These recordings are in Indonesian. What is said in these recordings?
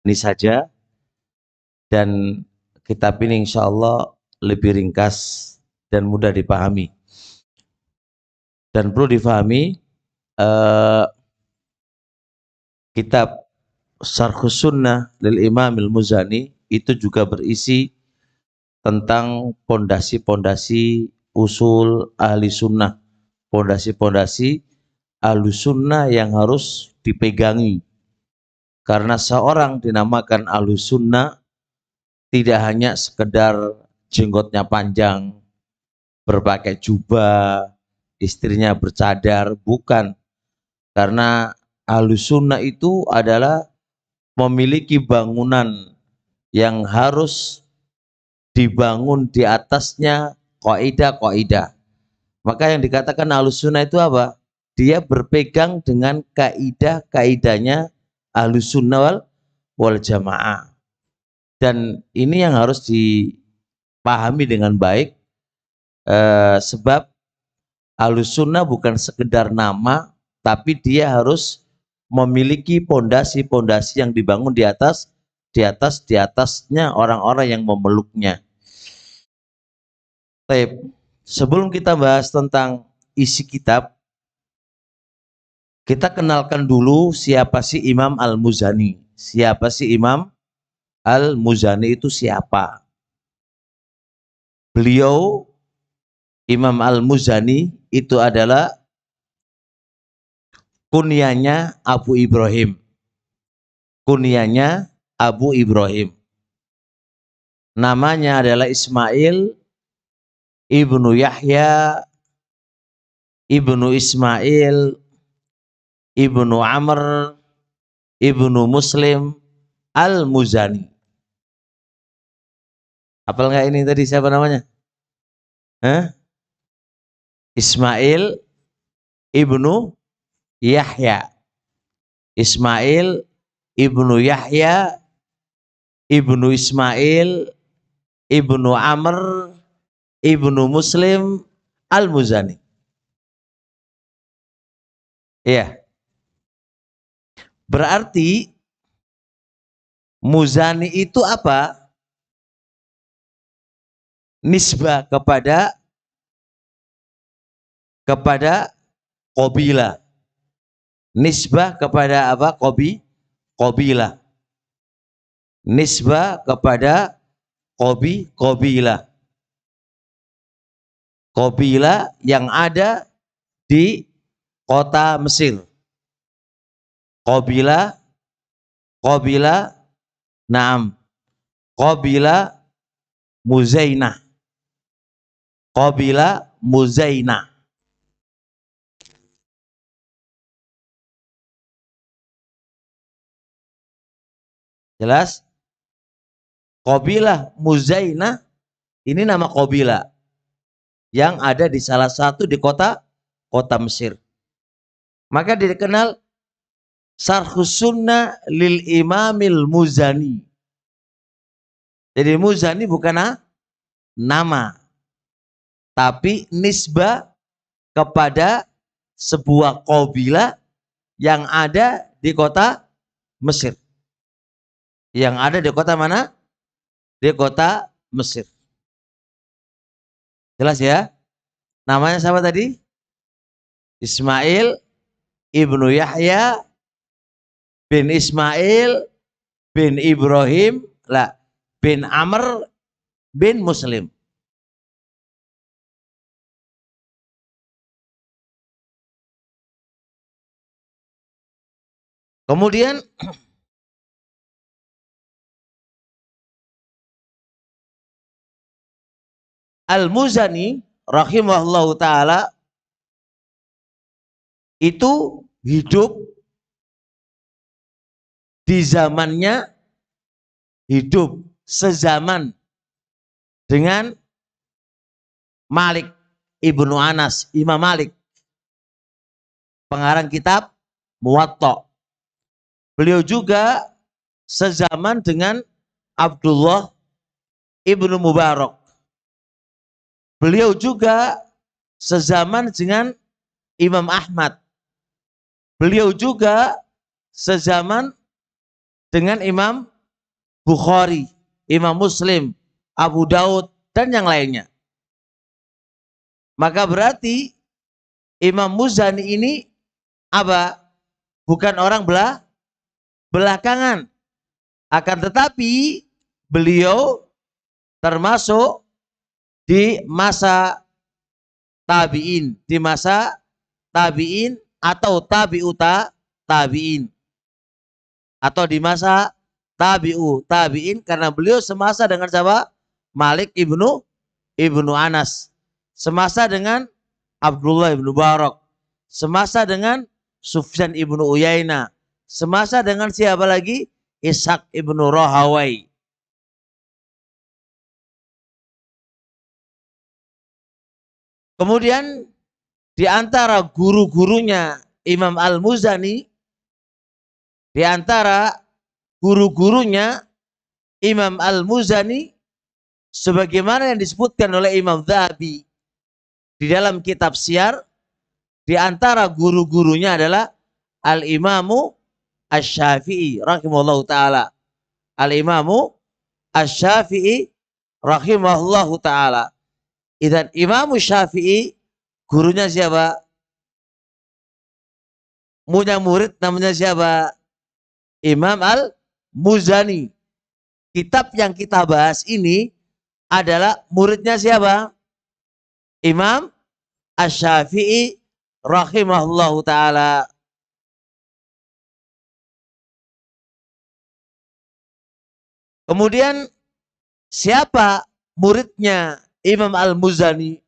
Ini saja, dan kitab ini insya Allah lebih ringkas dan mudah dipahami. Dan perlu difahami, kitab Syarhus Sunnah lil Imam Al-Muzani itu juga berisi tentang pondasi-pondasi usul ahli sunnah, pondasi-pondasi ahli sunnah yang harus dipegangi. Karena seorang dinamakan ahli sunnah tidak hanya sekedar jenggotnya panjang, berpakai jubah, istrinya bercadar, bukan. Karena ahli sunnah itu adalah memiliki bangunan yang harus dibangun di atasnya kaidah-kaidah. Maka yang dikatakan ahlus sunnah itu apa? Dia berpegang dengan kaidah-kaidahnya ahlus sunnah wal jamaah. Dan ini yang harus dipahami dengan baik, sebab ahlus sunnah bukan sekedar nama, tapi dia harus memiliki pondasi-pondasi yang dibangun di atasnya orang-orang yang memeluknya. Baik, sebelum kita bahas tentang isi kitab, kita kenalkan dulu siapa sih Imam Al-Muzani. Siapa sih Imam Al-Muzani itu siapa? Beliau, Imam Al-Muzani itu adalah kunyanya Abu Ibrahim. Kunyanya Abu Ibrahim. Namanya adalah Ismail ibnu Yahya ibnu Ismail ibnu Amr ibnu Muslim Al-Muzani. Apal nggak ini tadi siapa namanya? Ismail ibnu Yahya. Ismail ibnu Yahya ibnu Ismail ibnu Amr ibnu Muslim Al-Muzani. Iya. Berarti Muzani itu apa? Nisbah kepada qabilah. Nisbah kepada apa? Qabilah. Nisbah kepada qabilah. Qabilah yang ada di kota Mesir. Qabilah, naam. Qabilah Muzainah. Qabilah Muzainah. Jelas? Qabilah Muzainah ini nama qabilah yang ada di salah satu di kota Mesir. Maka dikenal Syarhus Sunnah lil Imamil Muzani. Jadi Muzani bukan nama, tapi nisbah kepada sebuah qabilah yang ada di kota Mesir. Yang ada di kota mana? Di kota Mesir. Jelas ya? Namanya siapa tadi? Ismail ibnu Yahya bin Ismail bin Ibrahim bin Amr bin Muslim. Kemudian Al-Muzani rahimahullahu ta'ala itu hidup di zamannya, hidup sezaman dengan Malik ibnu Anas, Imam Malik, pengarang kitab Muwatta. Beliau juga sezaman dengan Abdullah ibnu Mubarak. Beliau juga sezaman dengan Imam Ahmad. Beliau juga sezaman dengan Imam Bukhari, Imam Muslim, Abu Daud, dan yang lainnya. Maka berarti Imam Muzani ini apa? Bukan orang belakangan. Akan tetapi beliau termasuk di masa tabi'in. Di masa tabi'in atau tabi'uta tabi'in. Atau di masa tabi'u tabi'in. Karena beliau semasa dengan siapa? Malik ibnu Anas. Semasa dengan Abdullah ibnu Barak. Semasa dengan Sufyan ibnu Uyainah. Semasa dengan siapa lagi? Ishaq ibnu Rahawai. Kemudian di antara guru-gurunya Imam Al-Muzani, di antara guru-gurunya Imam Al-Muzani, sebagaimana yang disebutkan oleh Imam Dzahabi di dalam kitab Siyar, di antara guru-gurunya adalah Al-Imamu Asy-Syafi'i rahimahullahu taala. Al-Imamu Asy-Syafi'i rahimahullahu taala. Idzan Imam Syafi'i gurunya siapa? Punya murid namanya siapa? Imam Al-Muzani. Kitab yang kita bahas ini adalah muridnya siapa? Imam Asy-Syafi'i rahimahullahu taala. Kemudian siapa muridnya Imam Al-Muzani?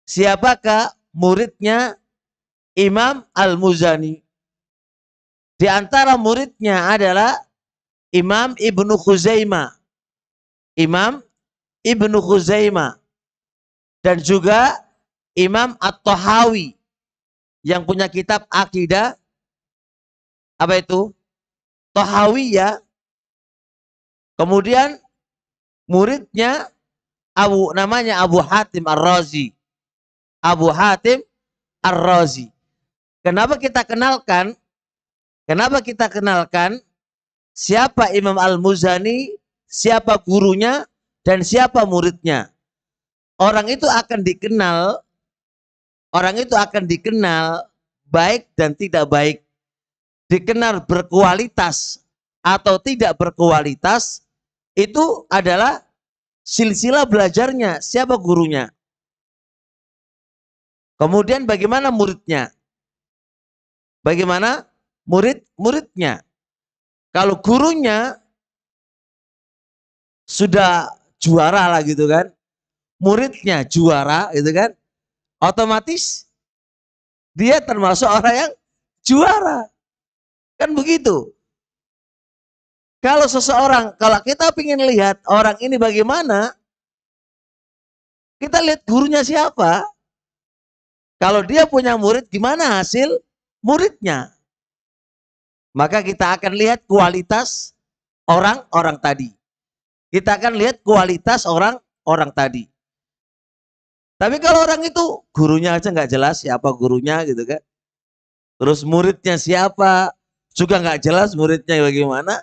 Siapakah muridnya Imam Al-Muzani? Di antara muridnya adalah Imam Ibnu Khuzaimah. Imam Ibnu Khuzaimah. Dan juga Imam At-Tahawi yang punya kitab akidah. Apa itu? Tahawiyah. Kemudian muridnya namanya Abu Hatim Ar-Razi. Abu Hatim Ar-Razi. Kenapa kita kenalkan? Kenapa kita kenalkan siapa Imam Al-Muzani, siapa gurunya, dan siapa muridnya? Orang itu akan dikenal baik dan tidak baik. Dikenal berkualitas atau tidak berkualitas, itu adalah silsilah belajarnya, siapa gurunya. Kemudian bagaimana muridnya? Bagaimana muridnya? Kalau gurunya sudah juara lah gitu kan, muridnya juara gitu kan, otomatis dia termasuk orang yang juara. Kan begitu. Kalau seseorang, kalau kita ingin lihat orang ini bagaimana, kita lihat gurunya siapa. Kalau dia punya murid, gimana hasil muridnya? Maka kita akan lihat kualitas orang-orang tadi. Kita akan lihat kualitas orang-orang tadi. Tapi kalau orang itu gurunya aja nggak jelas siapa gurunya gitu kan. Terus muridnya siapa juga nggak jelas muridnya bagaimana.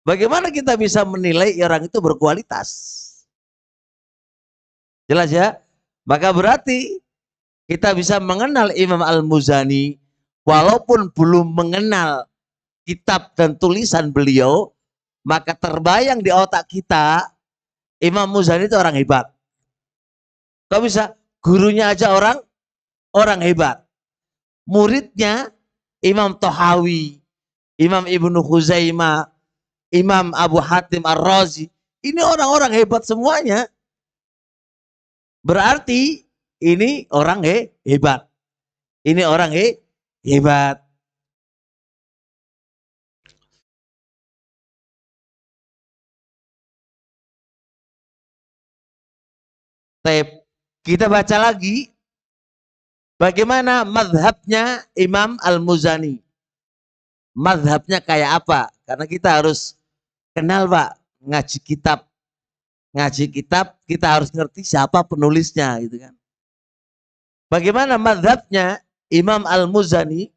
Bagaimana kita bisa menilai orang itu berkualitas? Jelas ya? Maka berarti kita bisa mengenal Imam Al-Muzani walaupun belum mengenal kitab dan tulisan beliau, maka terbayang di otak kita Imam Muzani itu orang hebat. Kok bisa? Gurunya aja orang hebat. Muridnya Imam Tahawi, Imam Ibnu Khuzaimah, Imam Abu Hatim Ar-Razi. Ini orang-orang hebat semuanya. Berarti ini orang hebat. Ini orang hebat. Kita baca lagi bagaimana mazhabnya Imam Al-Muzani. Mazhabnya kayak apa? Karena kita harus kenal Pak, ngaji kitab. Ngaji kitab kita harus ngerti siapa penulisnya gitu kan. Bagaimana mazhabnya Imam Al-Muzani?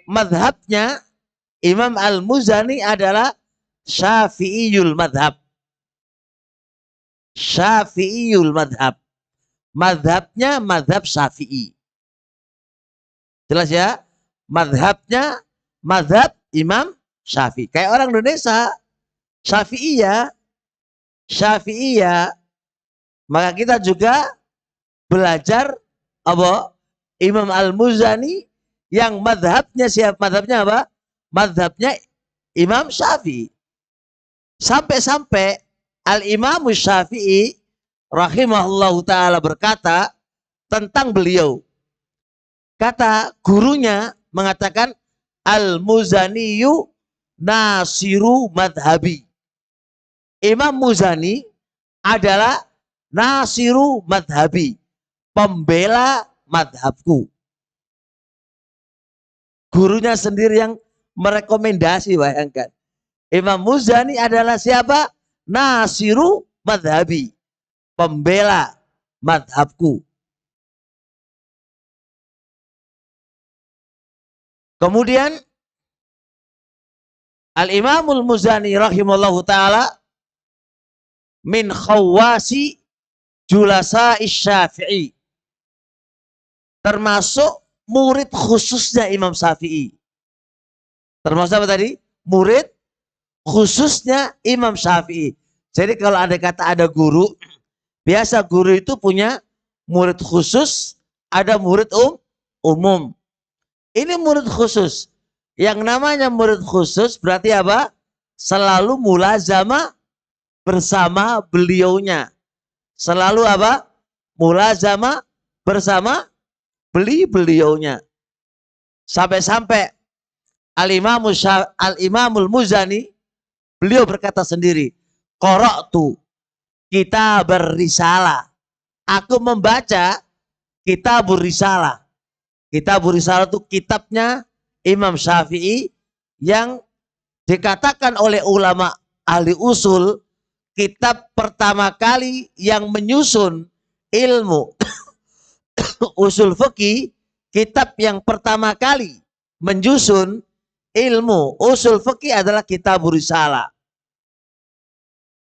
Mazhabnya Imam Al-Muzani adalah Syafi'iyul madhab. Syafi'iyul madhab. Madhabnya madhab Syafi'i. Jelas ya? Madhabnya madhab Imam Syafi'i. Kayak orang Indonesia. Syafi'iyah. Syafi'iyah. Maka kita juga belajar apa? Imam Al-Muzani yang madhabnya siapa? Madhabnya apa? Madhabnya Imam Syafi'i. Sampai-sampai Al-Imam Syafi'i rahimahullahu ta'ala berkata tentang beliau. Kata gurunya mengatakan Al-Muzaniyu nasiru madhabi. Imam Muzani adalah nasiru madhabi. Pembela madhabku. Gurunya sendiri yang merekomendasi, bayangkan. Imam Muzani adalah siapa? Nasiru madhabi. Pembela madhabku. Kemudian Al-Imamul Muzani rahimahullahu ta'ala min khawasi julasa Syafi'i. Termasuk murid khususnya Imam Syafi'i. Termasuk apa tadi? Murid khususnya Imam Syafi'i. Jadi kalau ada kata ada guru, biasa guru itu punya murid khusus, ada murid umum. Ini murid khusus. Yang namanya murid khusus berarti apa? Selalu mulazamah bersama beliaunya. Selalu apa? Mulazamah bersama beliaunya. Sampai-sampai Al-Imamul Muzani, beliau berkata sendiri, qara'tu kitabur risalah. Aku membaca kitabur risalah. Kitabur risalah itu kitabnya Imam Syafi'i yang dikatakan oleh ulama ahli usul kitab pertama kali yang menyusun ilmu usul fikih, kitab yang pertama kali menyusun ilmu usul fikih adalah Kitabur Risalah.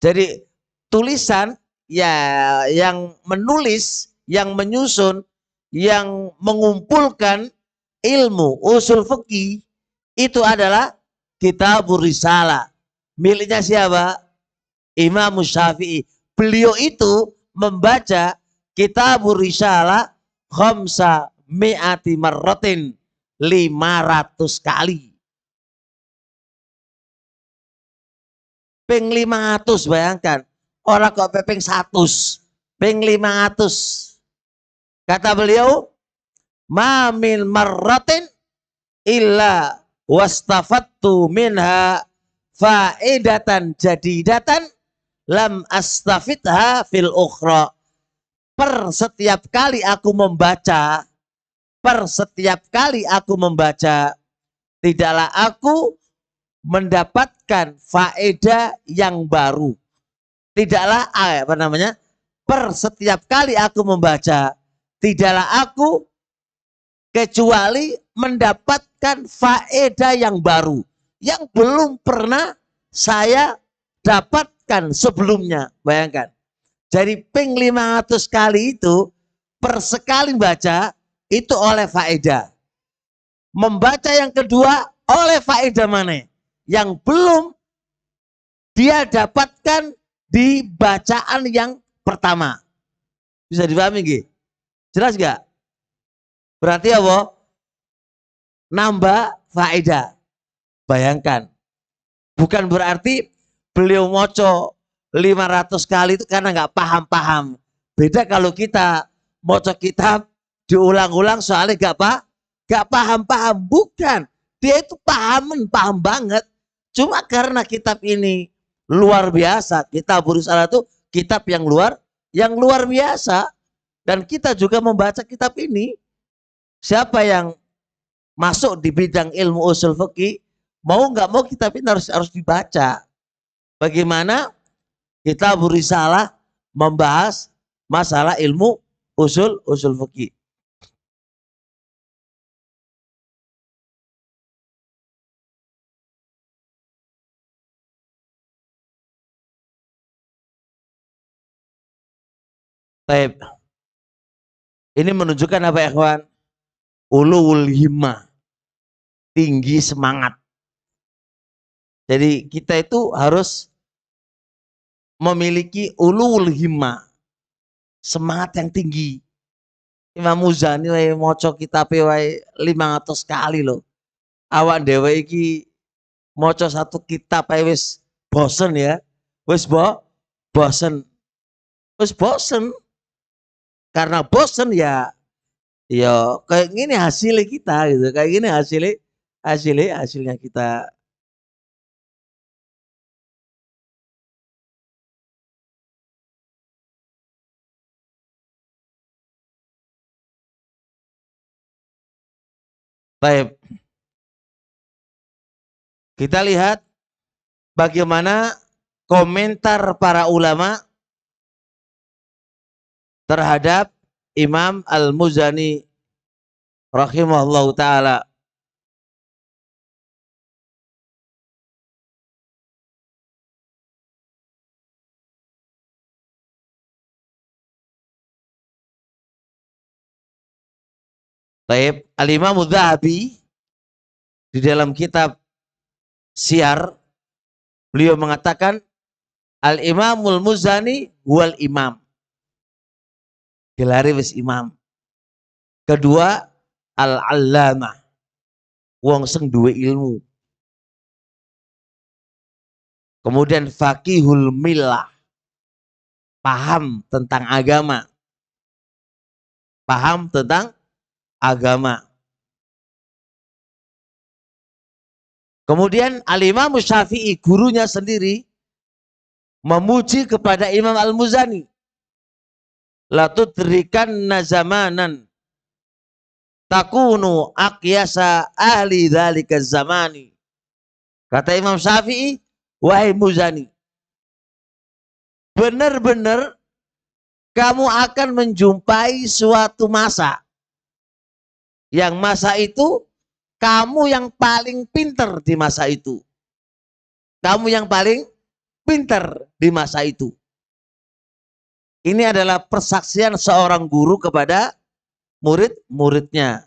Jadi tulisan ya yang menulis, yang menyusun, yang mengumpulkan ilmu usul fikih itu adalah Kitabur Risalah. Miliknya siapa? Imam Syafi'i. Beliau itu membaca Kitabur Risalah khamsa mi'ati marratin, 500 kali. Ping 500, bayangkan. Orang kok ping 100, ping 500. Kata beliau, ma min marratin illa wastafattu minha faedatan jadidatan lam astafidha fil ukhra. Per setiap kali aku membaca, tidaklah aku mendapatkan faedah yang baru. Tidaklah per setiap kali aku membaca, tidaklah aku kecuali mendapatkan faedah yang baru yang belum pernah saya dapatkan sebelumnya. Bayangkan. Jadi ping 500 kali itu per sekali baca itu oleh faedah. Membaca yang kedua oleh faedah mana? Yang belum dia dapatkan di bacaan yang pertama. Bisa dipahami nggih? Jelas gak? Berarti apa? Nambah faedah. Bayangkan. Bukan berarti beliau moco 500 kali itu karena nggak paham-paham. Beda kalau kita moco kitab diulang-ulang soalnya nggak paham-paham. Bukan. Dia itu paham banget. Cuma karena kitab ini luar biasa. Kitabur Risalah itu kitab yang luar biasa. Dan kita juga membaca kitab ini. Siapa yang masuk di bidang ilmu usul fikih, mau nggak mau kitab ini harus dibaca. Bagaimana Kitabur Risalah membahas masalah ilmu usul fikih. Baik. Ini menunjukkan apa ya kawan? Ulul himmah, tinggi semangat. Jadi kita itu harus memiliki ulul himmah, semangat yang tinggi. Imam Muzani wae maca kitabe wae 500 kali loh. Awak dhewe iki maca satu kitab ae wis bosen ya. Wis bosen. Wis bosen. Karena bosen ya kayak gini hasilnya kita gitu. Kayak gini hasilnya kita. Baik. Kita lihat bagaimana komentar para ulama terhadap Imam Al-Muzani rahimahullahu ta'ala. Baik, Al-Imam Adz-Dzahabi di dalam kitab Syiar beliau mengatakan Al-Imamul Muzani wal imam. Gelare wis imam. Kedua, al-allamah. Wong sing duwe ilmu. Kemudian faqihul millah. Paham tentang agama. Paham tentang agama. Kemudian Al-Imam Syafi'i, gurunya sendiri, memuji kepada Imam Al-Muzani. La tudrikanna zamanan takunu aqyasa ahli dzalika zamani. Kata Imam Syafi'i, wahai Muzani, benar-benar kamu akan menjumpai suatu masa. Yang masa itu kamu yang paling pinter di masa itu. Kamu yang paling pinter di masa itu. Ini adalah persaksian seorang guru kepada murid-muridnya.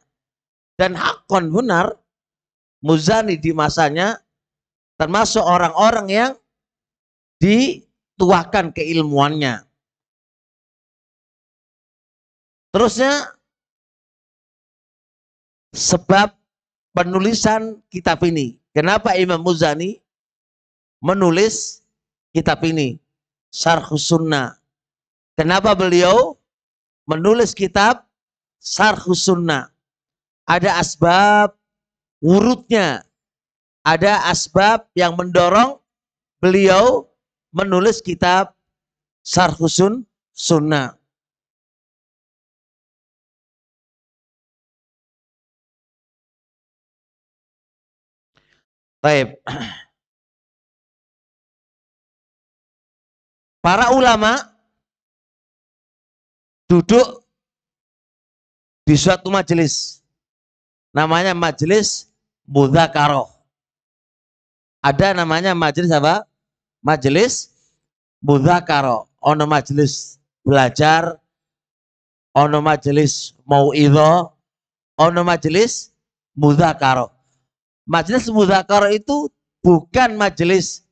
Dan hakon benar, Muzani di masanya termasuk orang-orang yang dituakan keilmuannya. Terusnya, sebab penulisan kitab ini. Kenapa Imam Muzani menulis kitab ini? Syarhus Sunnah. Kenapa beliau menulis kitab Syarhus Sunnah? Ada asbab wurudnya. Ada asbab yang mendorong beliau menulis kitab Syarhus Sunnah. Baik. Para ulama duduk di suatu majelis. Namanya majelis mudzakarah. Ada namanya majelis apa? Majelis mudzakarah. Ono majelis belajar, ono majelis mau'idhah, ono majelis mudzakarah. Majelis mudzakarah itu bukan majelis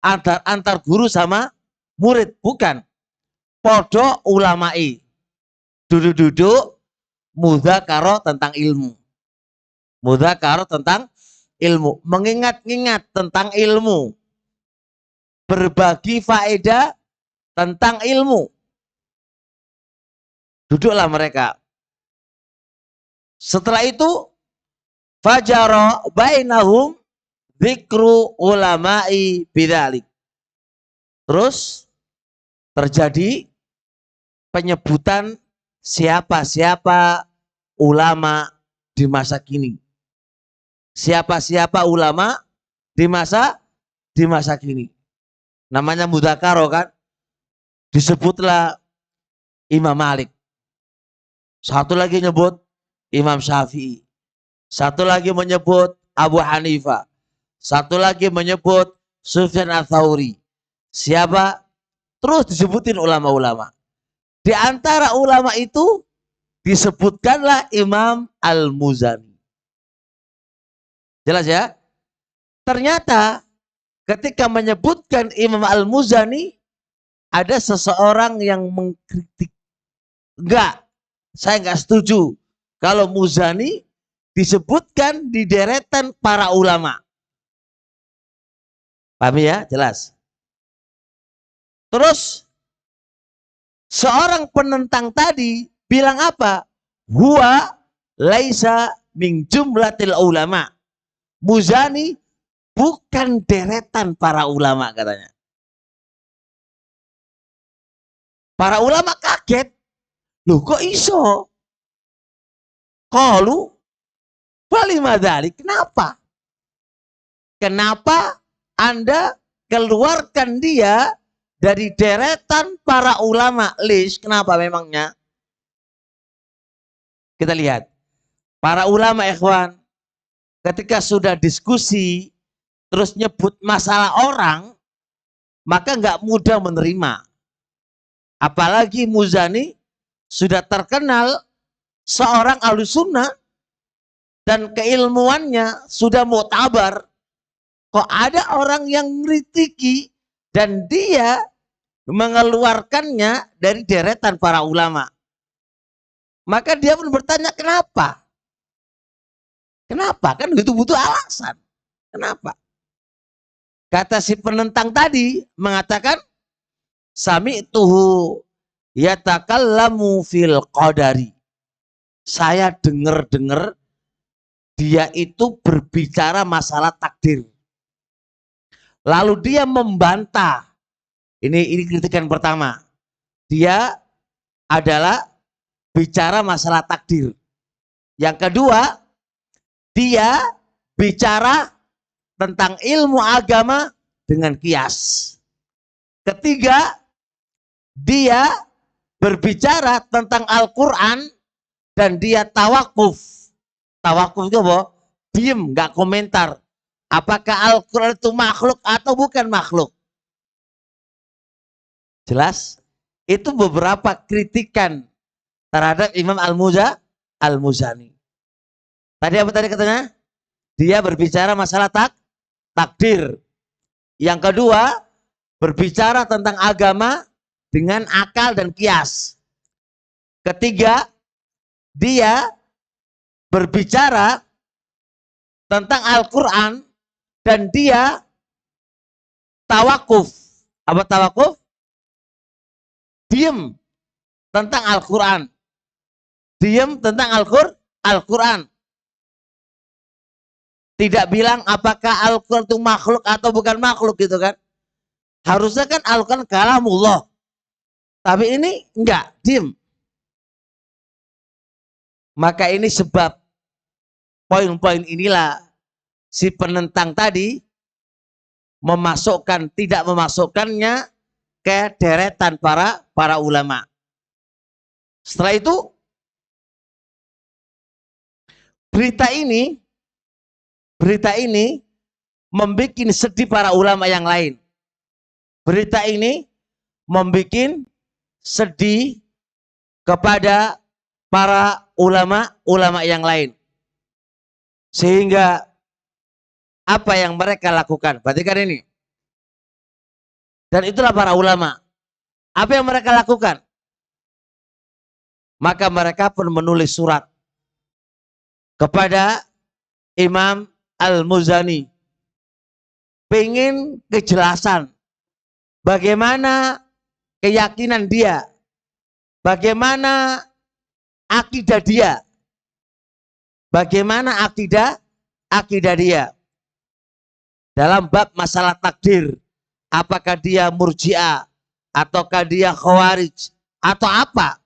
antar guru sama murid, bukan. Podo ulama'i. Duduk-duduk mudzakarah tentang ilmu. Mudzakarah tentang ilmu. Mengingat-ingat tentang ilmu. Berbagi faedah tentang ilmu. Duduklah mereka. Setelah itu fajara bainahum dzikru ulama'i bidzalik. Terus terjadi penyebutan siapa-siapa ulama di masa kini. Siapa-siapa ulama di masa kini. Namanya mudzakarah kan. Disebutlah Imam Malik. Satu lagi nyebut Imam Syafi'i. Satu lagi menyebut Abu Hanifah. Satu lagi menyebut Sufyan Ats-Tsauri. Siapa? Terus disebutin ulama-ulama. Di antara ulama itu disebutkanlah Imam Al-Muzani. Jelas ya? Ternyata ketika menyebutkan Imam Al-Muzani, ada seseorang yang mengkritik. Enggak, saya enggak setuju kalau Muzani disebutkan di deretan para ulama. Paham ya? Jelas. Terus seorang penentang tadi bilang apa? Huwa laisa min jumlatil ulama. Muzani bukan deretan para ulama katanya. Para ulama kaget. Loh kok iso? Qalu walimadhalik. Kenapa? Kenapa Anda keluarkan dia dari deretan para ulama? Lish, kenapa memangnya? Kita lihat. Para ulama ikhwan, ketika sudah diskusi, terus nyebut masalah orang, maka nggak mudah menerima. Apalagi Muzani sudah terkenal seorang ahlus sunnah dan keilmuannya sudah mu'tabar. Kok ada orang yang ngritiki dan dia mengeluarkannya dari deretan para ulama. Maka dia pun bertanya kenapa? Kenapa? Kan itu butuh alasan. Kenapa? Kata si penentang tadi mengatakan sami'tuhu yatakallamu fil qadari. Saya dengar-dengar dia itu berbicara masalah takdir. Lalu dia membantah. Ini kritikan pertama. Dia adalah bicara masalah takdir. Yang kedua, dia bicara tentang ilmu agama dengan kias. Ketiga, dia berbicara tentang Al-Quran dan dia tawakuf. Tawakuf itu apa? Diem, nggak komentar. Apakah Al-Quran itu makhluk atau bukan makhluk? Jelas? Itu beberapa kritikan terhadap Imam Al-Muzani. Tadi apa tadi katanya? Dia berbicara masalah takdir. Yang kedua, berbicara tentang agama dengan akal dan kias. Ketiga, dia berbicara tentang Al-Quran dan dia tawakuf. Apa tawakuf? Diam tentang Al-Quran. Diam tentang Al-Quran. Tidak bilang apakah Al-Quran itu makhluk atau bukan makhluk gitu kan. Harusnya kan Al-Quran kalamullah. Tapi ini enggak, diam. Maka ini sebab poin-poin inilah si penentang tadi tidak memasukkannya ke deretan para ulama. Setelah itu berita ini membuat sedih para ulama yang lain. Berita ini membuat sedih kepada para ulama yang lain. Sehingga apa yang mereka lakukan? Perhatikan ini. Dan itulah para ulama. Apa yang mereka lakukan? Maka mereka pun menulis surat kepada Imam Al-Muzani. Pengen kejelasan. Bagaimana keyakinan dia. Bagaimana akidah dia. Bagaimana akidah dia. Dalam bab masalah takdir. Apakah dia murji'ah. Ataukah dia khawarij. Atau apa.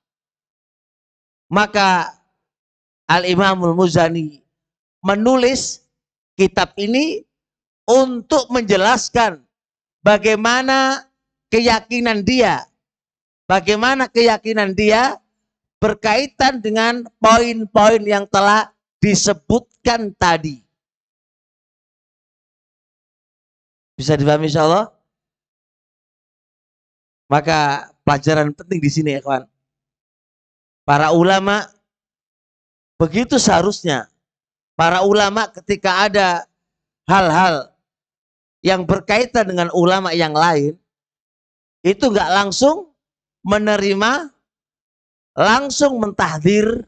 Maka Al-Imamul Muzani menulis kitab ini untuk menjelaskan bagaimana keyakinan dia. Bagaimana keyakinan dia berkaitan dengan poin-poin yang telah disebutkan tadi. Bisa dipahami insyaallah? Maka pelajaran penting di sini ya kawan. Para ulama begitu seharusnya. Para ulama ketika ada hal-hal yang berkaitan dengan ulama yang lain, itu nggak langsung menerima, langsung mentahdir,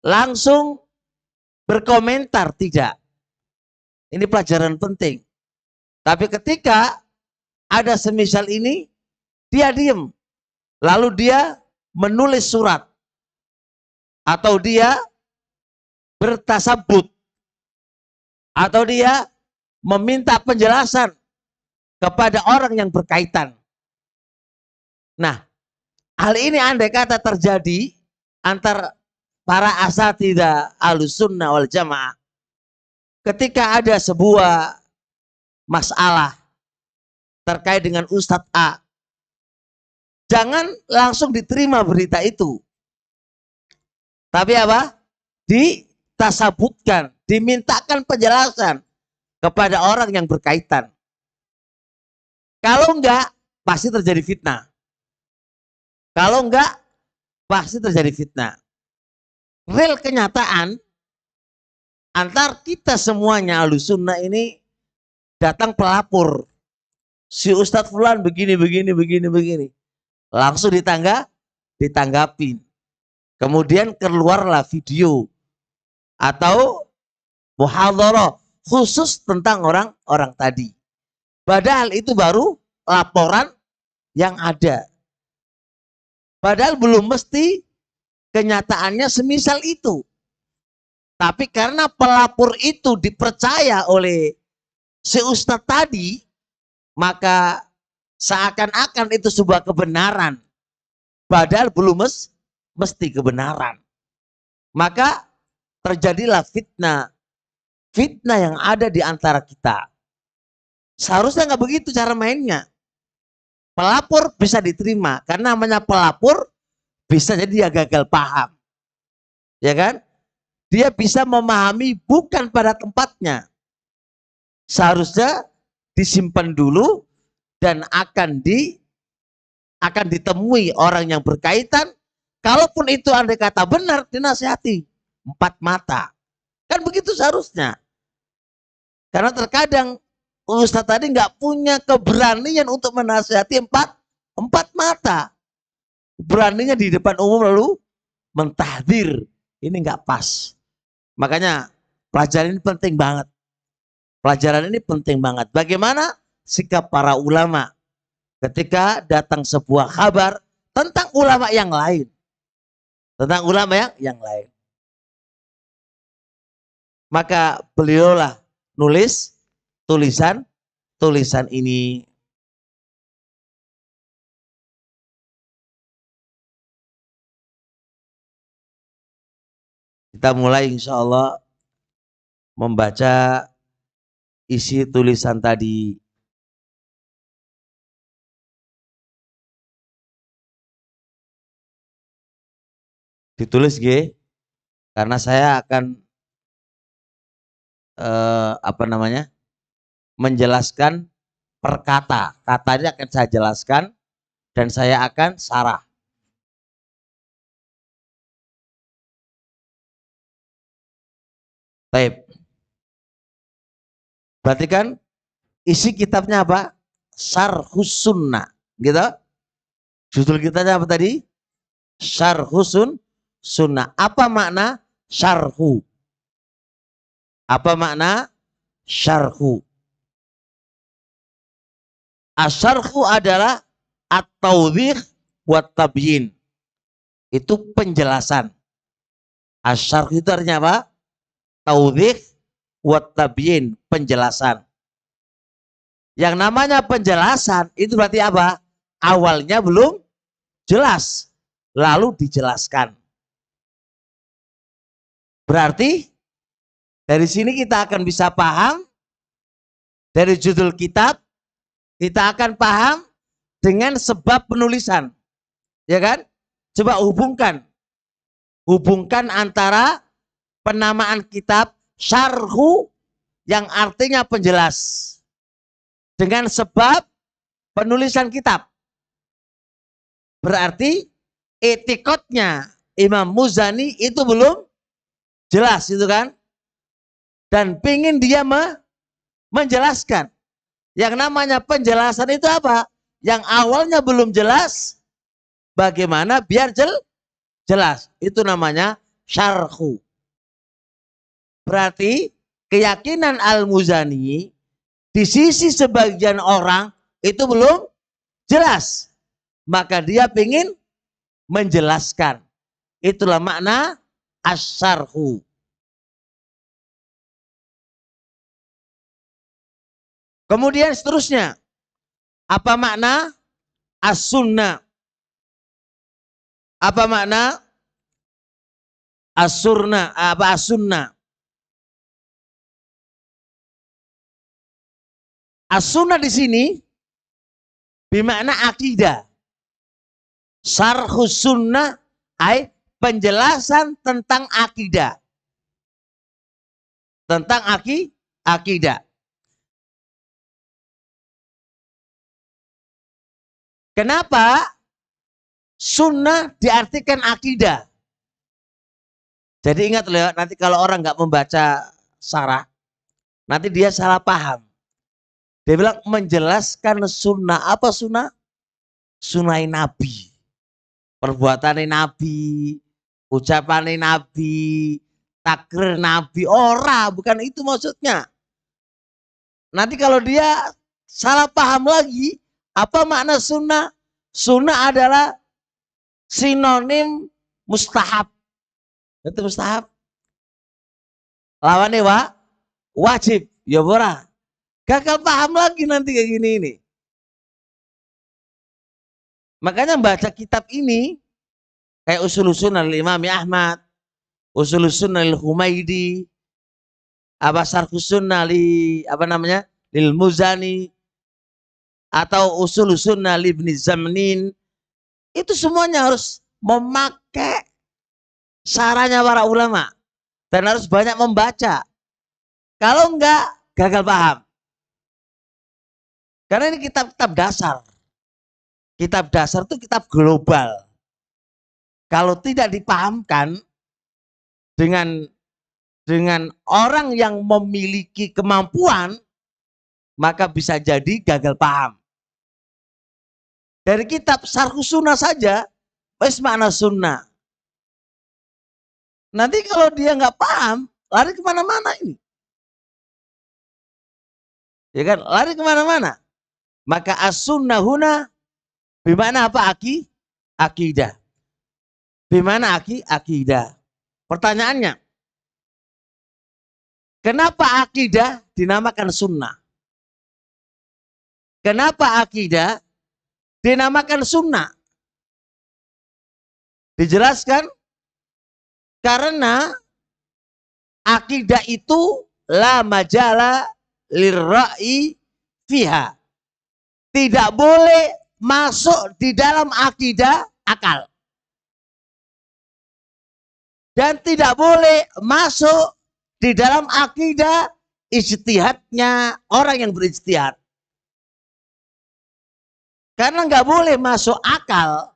langsung berkomentar, tidak. Ini pelajaran penting. Tapi ketika ada semisal ini, dia diem. Lalu dia menulis surat. Atau dia bertasabut. Atau dia meminta penjelasan kepada orang yang berkaitan. Nah, hal ini andai kata terjadi antar para asatidzah Ahlussunnah wal Jamaah, ketika ada sebuah masalah terkait dengan Ustadz A, jangan langsung diterima berita itu. Tapi apa? Ditasabutkan, dimintakan penjelasan kepada orang yang berkaitan. Kalau enggak, pasti terjadi fitnah. Kalau enggak, pasti terjadi fitnah. Real kenyataan, antar kita semuanya Ahlussunnah ini datang pelapor. Si Ustadz Fulan begini. Langsung ditanggapin. Kemudian keluarlah video atau muhadharah khusus tentang orang-orang tadi. Padahal itu baru laporan yang ada. Padahal belum mesti kenyataannya semisal itu. Tapi karena pelapor itu dipercaya oleh si Ustadz tadi, maka seakan-akan itu sebuah kebenaran. Padahal belum mesti kebenaran. Maka terjadilah fitnah. Fitnah yang ada di antara kita. Seharusnya nggak begitu cara mainnya. Pelapor bisa diterima. Karena namanya pelapor bisa jadi dia gagal paham. Ya kan? Dia bisa memahami bukan pada tempatnya. Seharusnya disimpan dulu dan akan ditemui orang yang berkaitan. Kalaupun itu andai kata benar, dinasihati 4 mata. Kan begitu seharusnya. Karena terkadang Ustadz tadi nggak punya keberanian untuk menasihati 4 mata. Beraninya di depan umum lalu mentahdir. Ini nggak pas. Makanya pelajaran ini penting banget. Pelajaran ini penting banget. Bagaimana sikap para ulama ketika datang sebuah kabar tentang ulama yang lain. Tentang ulama yang lain. Maka beliaulah nulis tulisan ini. Kita mulai insya Allah membaca isi tulisan tadi. Ditulis G, karena saya akan menjelaskan per kata. Katanya akan saya jelaskan dan saya akan sarah. Baik. Berarti kan isi kitabnya apa? Syarhus Sunnah, gitu. Judul kitabnya apa tadi? Syarhus Sunnah. Apa makna syarhu? Apa makna syarhu? Asyarhu adalah at-tawdih wa tabyin. Itu penjelasan. Asyarhu itu artinya apa? Tawdih wa tabyin, penjelasan. Yang namanya penjelasan itu berarti apa? Awalnya belum jelas, lalu dijelaskan. Berarti dari sini kita akan bisa paham, dari judul kitab, kita akan paham dengan sebab penulisan. Ya kan? Coba hubungkan antara penamaan kitab syarhu yang artinya penjelas dengan sebab penulisan kitab. Berarti etikotnya Imam Muzani itu belum jelas itu kan. Dan pingin dia menjelaskan. Yang namanya penjelasan itu apa? Yang awalnya belum jelas, bagaimana biar jelas. Itu namanya syarhu. Berarti keyakinan Al-Muzani di sisi sebagian orang itu belum jelas. Maka dia ingin menjelaskan. Itulah makna asyarhu. Kemudian seterusnya, apa makna as-sunnah? Apa makna as-sunnah? Apa as-sunnah? As-sunnah di sini bermakna akidah. Syarhus sunnah ay penjelasan tentang akidah. Tentang akidah. Kenapa sunnah diartikan akidah? Jadi ingat loh, nanti kalau orang nggak membaca syarah, nanti dia salah paham. Dia bilang menjelaskan sunnah. Apa sunnah? Sunnah Nabi. Perbuatan Nabi, ucapan Nabi, takrir Nabi. Ora, bukan itu maksudnya. Nanti kalau dia salah paham lagi, apa makna sunnah? Sunnah adalah sinonim mustahab. Itu mustahab. Lawannya wajib. Ya ora. Gagal paham lagi nanti kayak gini ini. Makanya baca kitab ini kayak usul-usul al-Imam Ahmad, usul-usul al-Humaidi, apa syarhus sunnah li apa namanya? Lil Muzani atau usul-usul li Ibnu Zamnin. Itu semuanya harus memakai sarannya para ulama dan harus banyak membaca. Kalau enggak gagal paham. Karena ini kitab-kitab dasar. Kitab dasar itu kitab global. Kalau tidak dipahamkan dengan orang yang memiliki kemampuan, maka bisa jadi gagal paham. Dari kitab Syarhus Sunnah saja, wes makna sunnah. Nanti kalau dia nggak paham, lari kemana-mana ini. Ya kan, lari kemana-mana. Maka as-sunnah huna bimana apa akidah. Bimana akidah. Pertanyaannya, kenapa akidah dinamakan sunnah? Kenapa akidah dinamakan sunnah? Dijelaskan karena akidah itu la majala lirra'i fiha. Tidak boleh masuk di dalam akidah akal. Dan tidak boleh masuk di dalam akidah ijtihadnya orang yang berijtihad. Karena nggak boleh masuk akal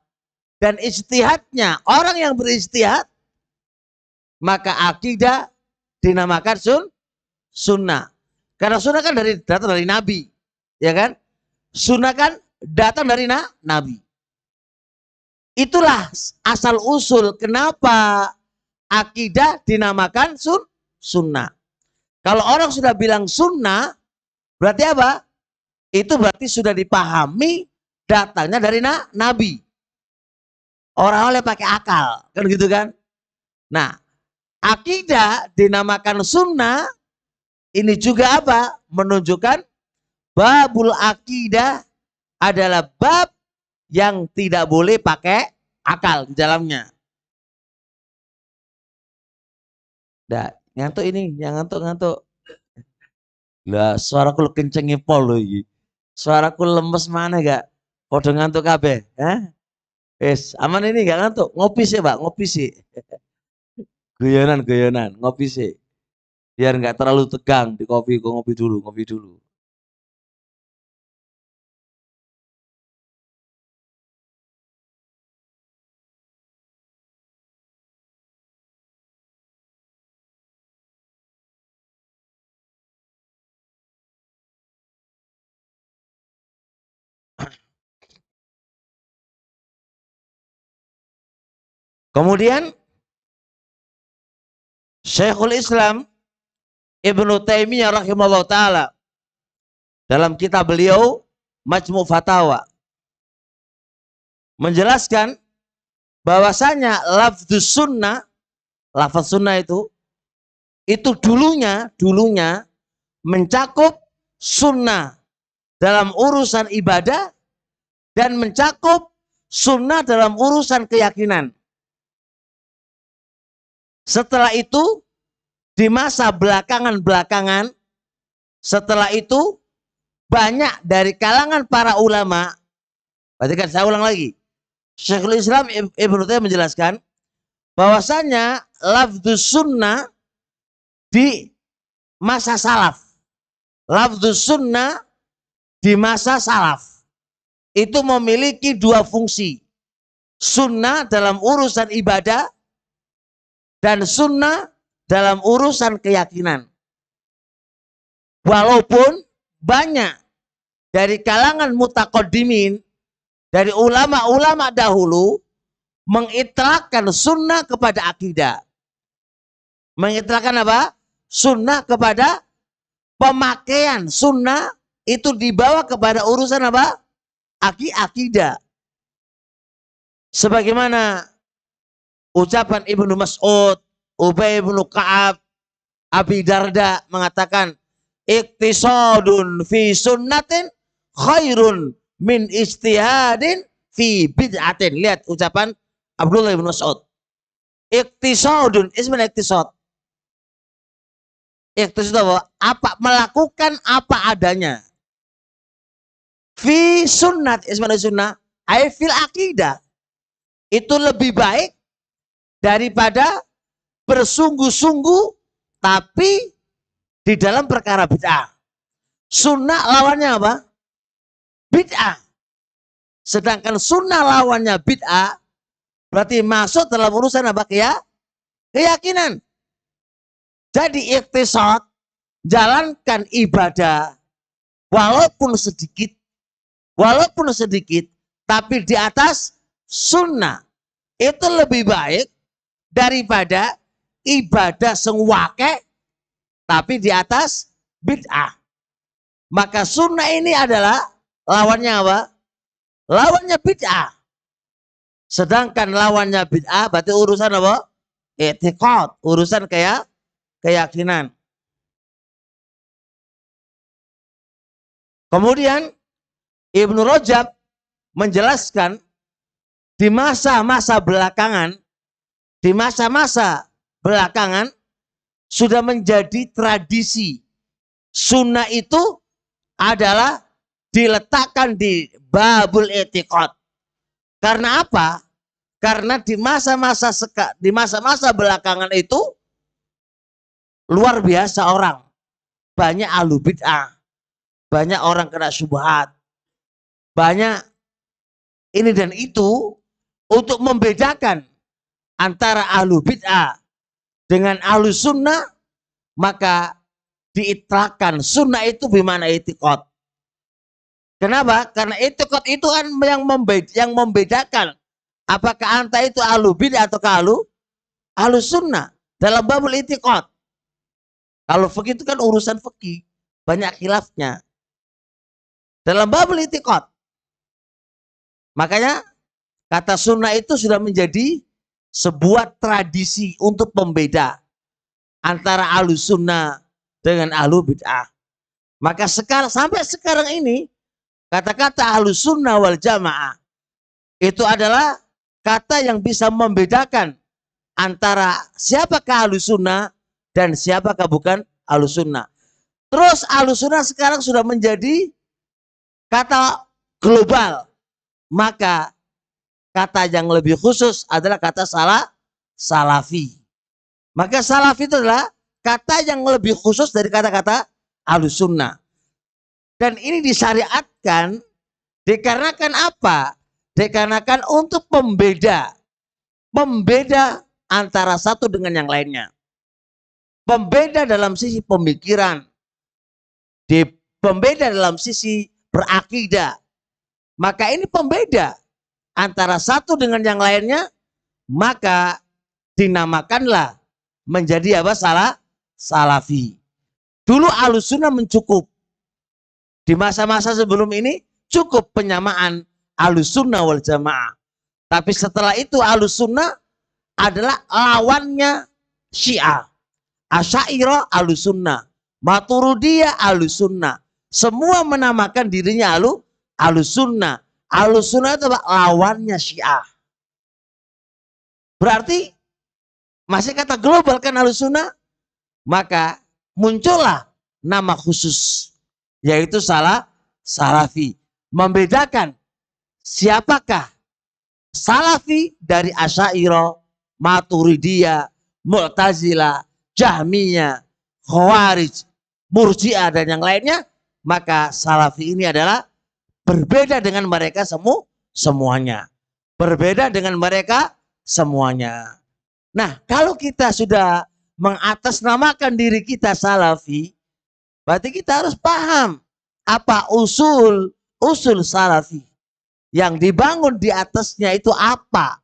dan ijtihadnya orang yang berijtihad, maka akidah dinamakan sunnah. Karena sunnah kan datang dari Nabi, ya kan? Sunnah kan datang dari Nabi. Itulah asal usul kenapa akidah dinamakan sunnah. Kalau orang sudah bilang sunnah, berarti apa? Itu berarti sudah dipahami datangnya dari Nabi. Orang oleh pakai akal, kan gitu kan? Nah, akidah dinamakan sunnah, ini juga apa? Menunjukkan babul akidah adalah bab yang tidak boleh pakai akal di dalamnya. Dah, ngantuk ini, yang ngantuk. Lah, suaraku kencengi pol loh iki. Suaraku lemes mana gak? Podo ngantuk kabeh, aman ini gak ngantuk. Ngopi sih, Pak, ngopi sih. Guyonan, ngopi sih. Biar nggak terlalu tegang di kopi, ngopi dulu. Kemudian Syekhul Islam Ibnu Taimiyah rahimahullah ta'ala dalam kitab beliau Majmu' Fatawa menjelaskan bahwasanya lafzus sunnah, lafaz sunnah itu dulunya mencakup sunnah dalam urusan ibadah dan mencakup sunnah dalam urusan keyakinan. Setelah itu di masa belakangan setelah itu banyak dari kalangan para ulama, perhatikan saya ulang lagi, Syekhul Islam Ibnu Taimiyah menjelaskan bahwasanya lafzus sunnah di masa salaf, lafzus sunnah di masa salaf itu memiliki dua fungsi, sunnah dalam urusan ibadah dan sunnah dalam urusan keyakinan. Walaupun banyak dari kalangan mutaqaddimin, dari ulama-ulama dahulu mengitlaqkan sunnah kepada akidah. Mengitlaqkan apa? Sunnah kepada pemakaian sunnah itu dibawa kepada urusan apa? Akidah. Sebagaimana ucapan Ibnu Mas'ud, Ubay bin Ka'ab, Abi Darda mengatakan, iktisadun fi sunnatin khairun min ijtihadin fi bid'atin. Lihat ucapan Abdullah bin Mas'ud. Iktisadun, ismul iktisad. Iktisad apa? Melakukan apa adanya. Fi sunnat, ismul sunnah, ay fil akidah. Itu lebih baik daripada bersungguh-sungguh tapi di dalam perkara bid'ah. Sunnah lawannya apa? Bid'ah. Sedangkan sunnah lawannya bid'ah berarti masuk dalam urusan apa? Keyakinan. Jadi iktisad, jalankan ibadah walaupun sedikit tapi di atas sunnah. Itu lebih baik daripada ibadah sengwake tapi di atas bid'ah. Maka sunnah ini adalah lawannya apa? Lawannya bid'ah. Sedangkan lawannya bid'ah berarti urusan apa? I'tiqad, urusan keyakinan. Kemudian Ibnu Rajab menjelaskan di masa-masa belakangan sudah menjadi tradisi. Sunnah itu adalah diletakkan di babul i'tiqad. Karena apa? Karena di masa-masa belakangan itu luar biasa orang. Banyak ahlu bid'ah. Banyak orang kena syubhat. Banyak ini dan itu untuk membedakan antara ahlu bid'ah dengan ahlu sunnah, maka diitlaqkan sunnah itu bimana i'tiqad. Kenapa? Karena i'tiqad itu kan yang membedakan apakah anta itu ahlu bid'ah atau ahlu sunnah dalam babul i'tiqad. Kalau fikih itu kan urusan fikih, banyak khilafnya. Dalam babul i'tiqad. Makanya kata sunnah itu sudah menjadi sebuah tradisi untuk pembeda antara ahlu sunnah dengan ahlu bid'ah. Maka sampai sekarang ini kata-kata ahlu sunnah wal jamaah itu adalah kata yang bisa membedakan antara siapakah ahlu sunnah dan siapakah bukan ahlu sunnah. Terus ahlu sunnah sekarang sudah menjadi kata global. Maka kata yang lebih khusus adalah kata salafi. Maka salafi itu adalah kata yang lebih khusus dari kata-kata ahlus sunnah. Dan ini disyariatkan dikarenakan apa? Dikarenakan untuk membeda antara satu dengan yang lainnya. Pembeda dalam sisi pemikiran, pembeda dalam sisi berakidah. Maka ini pembeda antara satu dengan yang lainnya maka dinamakanlah menjadi apa? Salafi. Dulu Ahlussunnah mencukup. Di masa-masa sebelum ini cukup penyamaan Ahlussunnah wal Jamaah. Tapi setelah itu Ahlussunnah adalah lawannya Syiah. Asy'ariyah Ahlussunnah, Maturidiyah Ahlussunnah. Semua menamakan dirinya Ahlussunnah. Ahlussunnah itu lawannya Syiah. Berarti masih kata global kan Ahlussunnah? Maka muncullah nama khusus, yaitu Salafi. Membedakan siapakah Salafi dari Asy'ariyah, Maturidiyah, Mu'tazilah, Jahmiyah, Khawarij, Murji'ah dan yang lainnya. Maka Salafi ini adalah berbeda dengan mereka semuanya. Berbeda dengan mereka semuanya. Nah, kalau kita sudah mengatasnamakan diri kita Salafi, berarti kita harus paham apa usul Salafi. Yang dibangun di atasnya itu apa?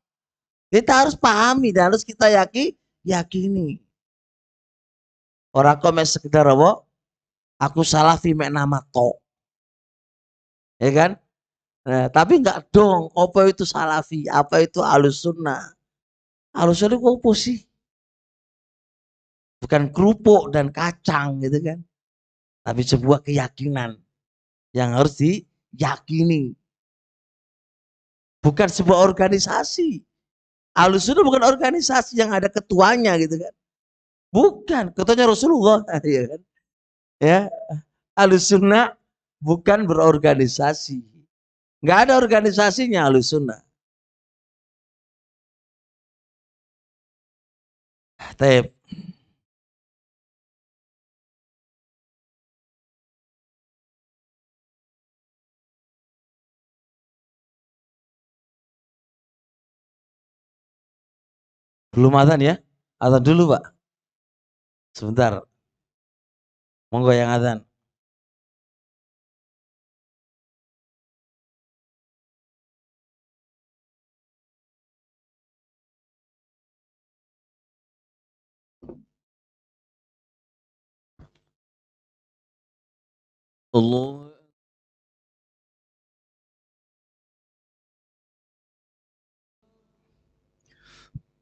Kita harus pahami dan harus kita yakini. Orang komen sekedar apa? Aku Salafi mek nama tok. Ya kan? Nah, tapi enggak dong, apa itu Salafi, apa itu Ahlussunnah. Ahlussunnah itu apa sih? Bukan kerupuk dan kacang gitu kan. Tapi sebuah keyakinan yang harus diyakini. Bukan sebuah organisasi. Ahlussunnah bukan organisasi yang ada ketuanya gitu kan. Bukan, ketuanya Rasulullah ya kan. Ya, Ahlussunnah bukan berorganisasi. Enggak ada organisasinya Ahlussunnah. Taib. Belum adzan ya? Adzan dulu, Pak. Sebentar. Monggo yang adzan. Allah.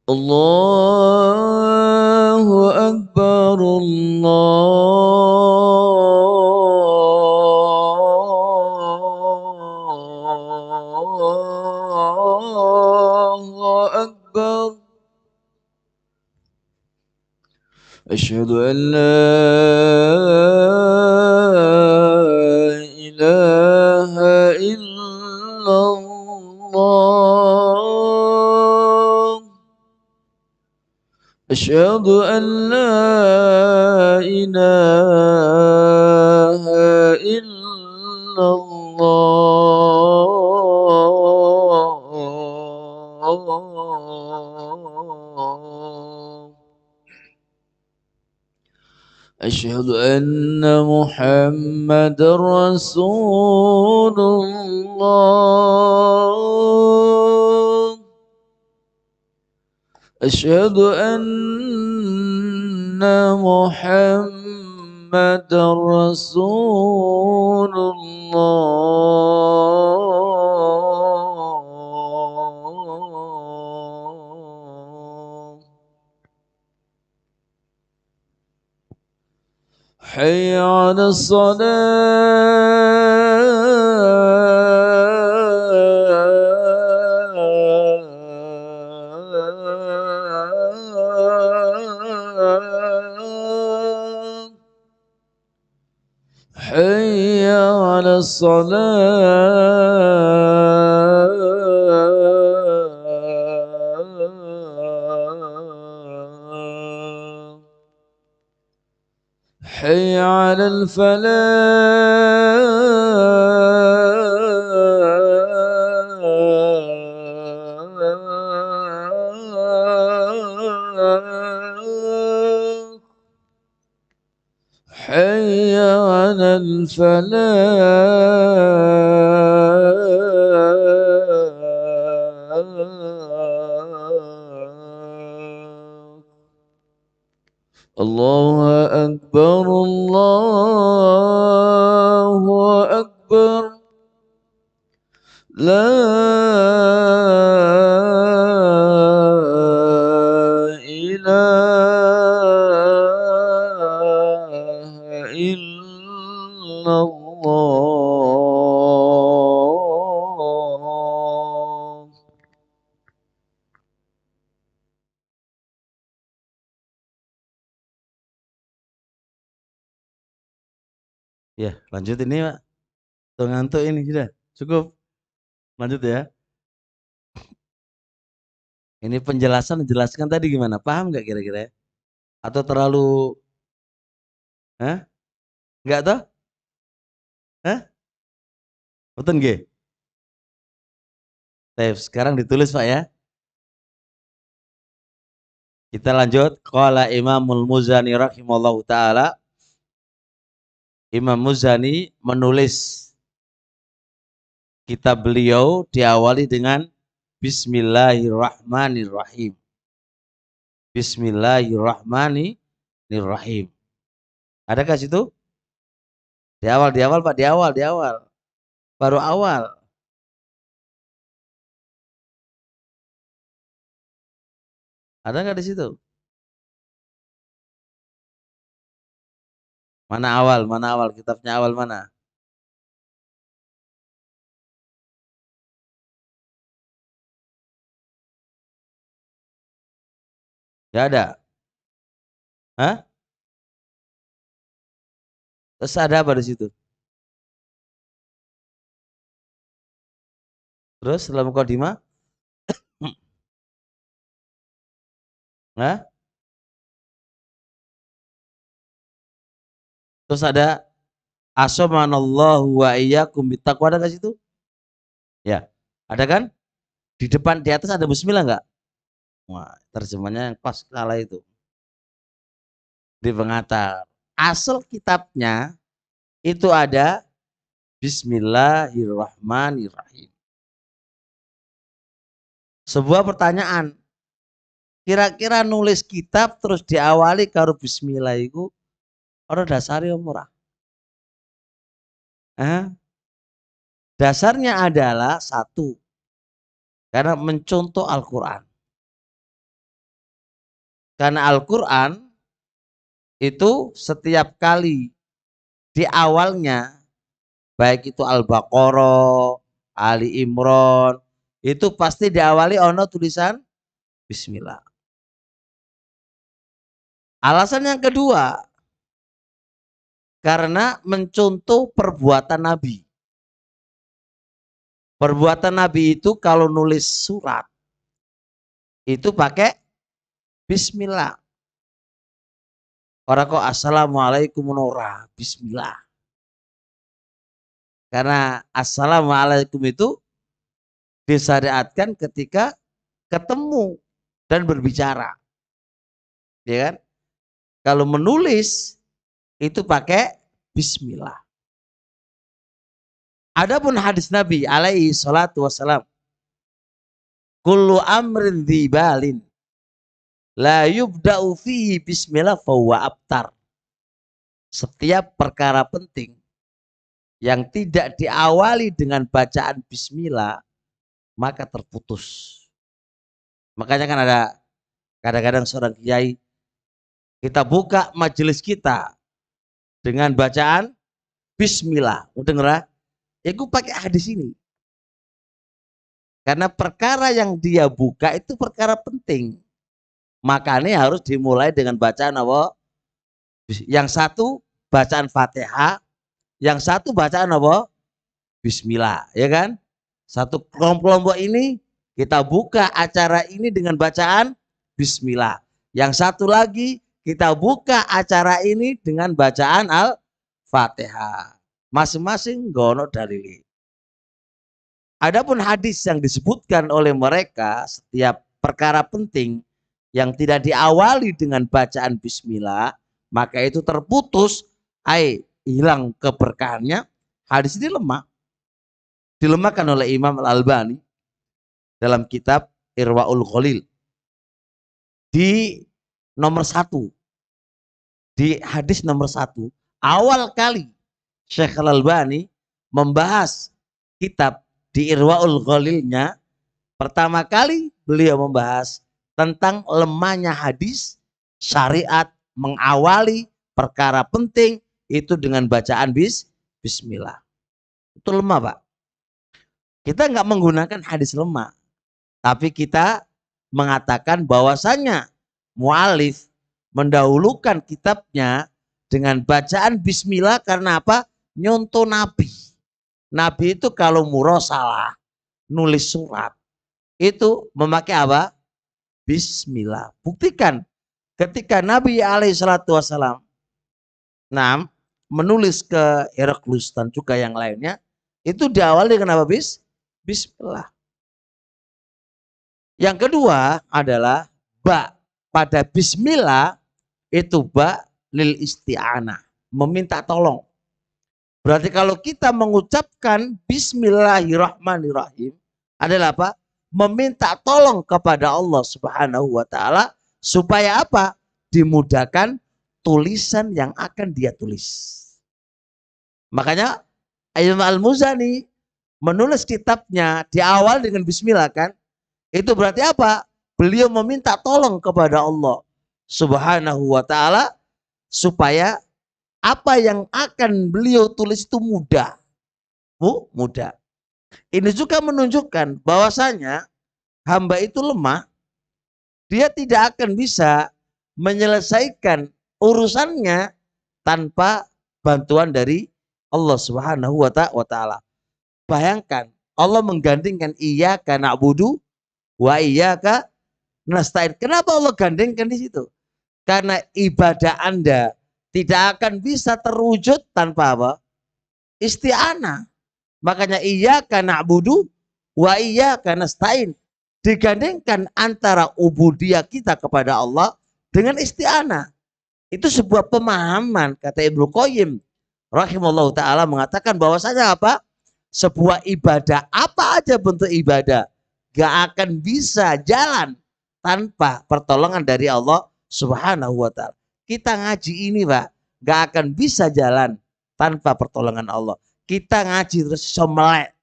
Allahu Akbar. Allahu Akbar. Asyhadu an la ilaha illallah. أشهد أن لا إله إلا الله. أشهد أن محمد رسول الله. أشهد أن محمد رسول الله. حي على الصلاة. حي على الصلاة. حي على الفلاح. حي على الفلاح. Allahu Akbar, Allahu Akbar. La ilaha illallah. Ya, lanjut ini, Pak. Tuh ngantuk ini sudah. Cukup. Lanjut ya. Ini penjelasan menjelaskan tadi gimana? Paham nggak kira-kira? Atau terlalu, hah? Nggak toh? Hah? Betul nggih? Sekarang ditulis Pak ya. Kita lanjut. Qala Imamul Muzani rahimallahu taala. Imam Muzani menulis kitab beliau diawali dengan Bismillahirrahmanirrahim. Bismillahirrahmanirrahim. Adakah situ? Di awal Pak, di awal. Baru awal. Ada nggak di situ? Mana awal? Kitabnya awal mana? Gak ada. Hah? Terus ada apa di situ? Terus setelah mukadimah? Hah? Terus ada asomanallahu wa iyyakum bittaqwa, ada nggak situ? Ya, ada kan? Di depan di atas ada bismillah nggak? Wah, terjemahnya yang pas kala itu. Di pengantar. Asal kitabnya itu ada Bismillahirrahmanirrahim. Sebuah pertanyaan. Kira-kira nulis kitab terus diawali karo bismillah itu ora dasare ora? Dasarnya adalah satu, karena mencontoh Al-Quran. Karena Al-Quran itu setiap kali di awalnya, baik itu Al-Baqarah, Ali Imran, itu pasti diawali ono tulisan Bismillah. Alasan yang kedua, karena mencontoh perbuatan Nabi. Perbuatan Nabi itu kalau nulis surat, itu pakai Bismillah. Orang kok assalamualaikum ora, Bismillah. Karena assalamualaikum itu disyariatkan ketika ketemu dan berbicara. Ya kan? Kalau menulis itu pakai bismillah. Adapun hadis Nabi alaihi salatu wassalam, kullu amrin dzibalin la yubda'u fihi bismillah fahuwa abtar. Setiap perkara penting yang tidak diawali dengan bacaan bismillah maka terputus. Makanya kan ada kadang-kadang seorang kiai, kita buka majelis kita dengan bacaan bismillah. Udah ngerah? Aku pakai hadis ini. Karena perkara yang dia buka itu perkara penting. Makanya harus dimulai dengan bacaan apa? Yang satu bacaan Fatihah, yang satu bacaan apa? Bismillah, ya kan? Satu kelompok ini kita buka acara ini dengan bacaan bismillah. Yang satu lagi kita buka acara ini dengan bacaan Al-Fatihah. Masing-masing gono dalili. Adapun hadis yang disebutkan oleh mereka, setiap perkara penting yang tidak diawali dengan bacaan bismillah, maka itu terputus, hilang keberkahannya. Hadis ini lemah. Dilemahkan oleh Imam Al-Albani dalam kitab Irwaul Ghalil di nomor 1. di hadis nomor 1, awal kali Syekh Al-Albani membahas kitab di Irwaul Ghalilnya, pertama kali beliau membahas tentang lemahnya hadis, syariat mengawali perkara penting itu dengan bacaan bismillah. Itu lemah, Pak. Kita nggak menggunakan hadis lemah, tapi kita mengatakan bahwasanya mu'alif mendahulukan kitabnya dengan bacaan bismillah karena apa? Nyontoh Nabi. Nabi itu kalau murosalah, nulis surat, itu memakai apa? Bismillah. Buktikan ketika Nabi SAW menulis ke Heraklus dan juga yang lainnya, itu diawali dengan apa? Bismillah. Yang kedua adalah ba pada bismillah itu ba lil isti'anah, meminta tolong. Berarti kalau kita mengucapkan bismillahirrahmanirrahim adalah apa? Meminta tolong kepada Allah Subhanahu wa taala supaya apa? Dimudahkan tulisan yang akan dia tulis. Makanya Imam Al-Muzani menulis kitabnya di awal dengan bismillah kan? Itu berarti apa? Beliau meminta tolong kepada Allah Subhanahu wa taala supaya apa yang akan beliau tulis itu mudah. Mudah. Ini juga menunjukkan bahwasanya hamba itu lemah. Dia tidak akan bisa menyelesaikan urusannya tanpa bantuan dari Allah Subhanahu wa taala. Bayangkan Allah menggandingkan iyyaka na'budu wa iyyaka nasta'in. Kenapa Allah gandengkan di situ? Karena ibadah Anda tidak akan bisa terwujud tanpa apa? Isti'anah. Makanya iyyaka na'budu wa iyyaka nasta'in. Digandengkan antara ubudiyah kita kepada Allah dengan isti'anah. Itu sebuah pemahaman, kata Ibnu Qayyim rahimallahu ta'ala mengatakan bahwasanya apa? Sebuah ibadah, apa aja bentuk ibadah, gak akan bisa jalan tanpa pertolongan dari Allah Subhanahu wa ta'ala. Kita ngaji ini, Pak, gak akan bisa jalan tanpa pertolongan Allah. Kita ngaji terus melek,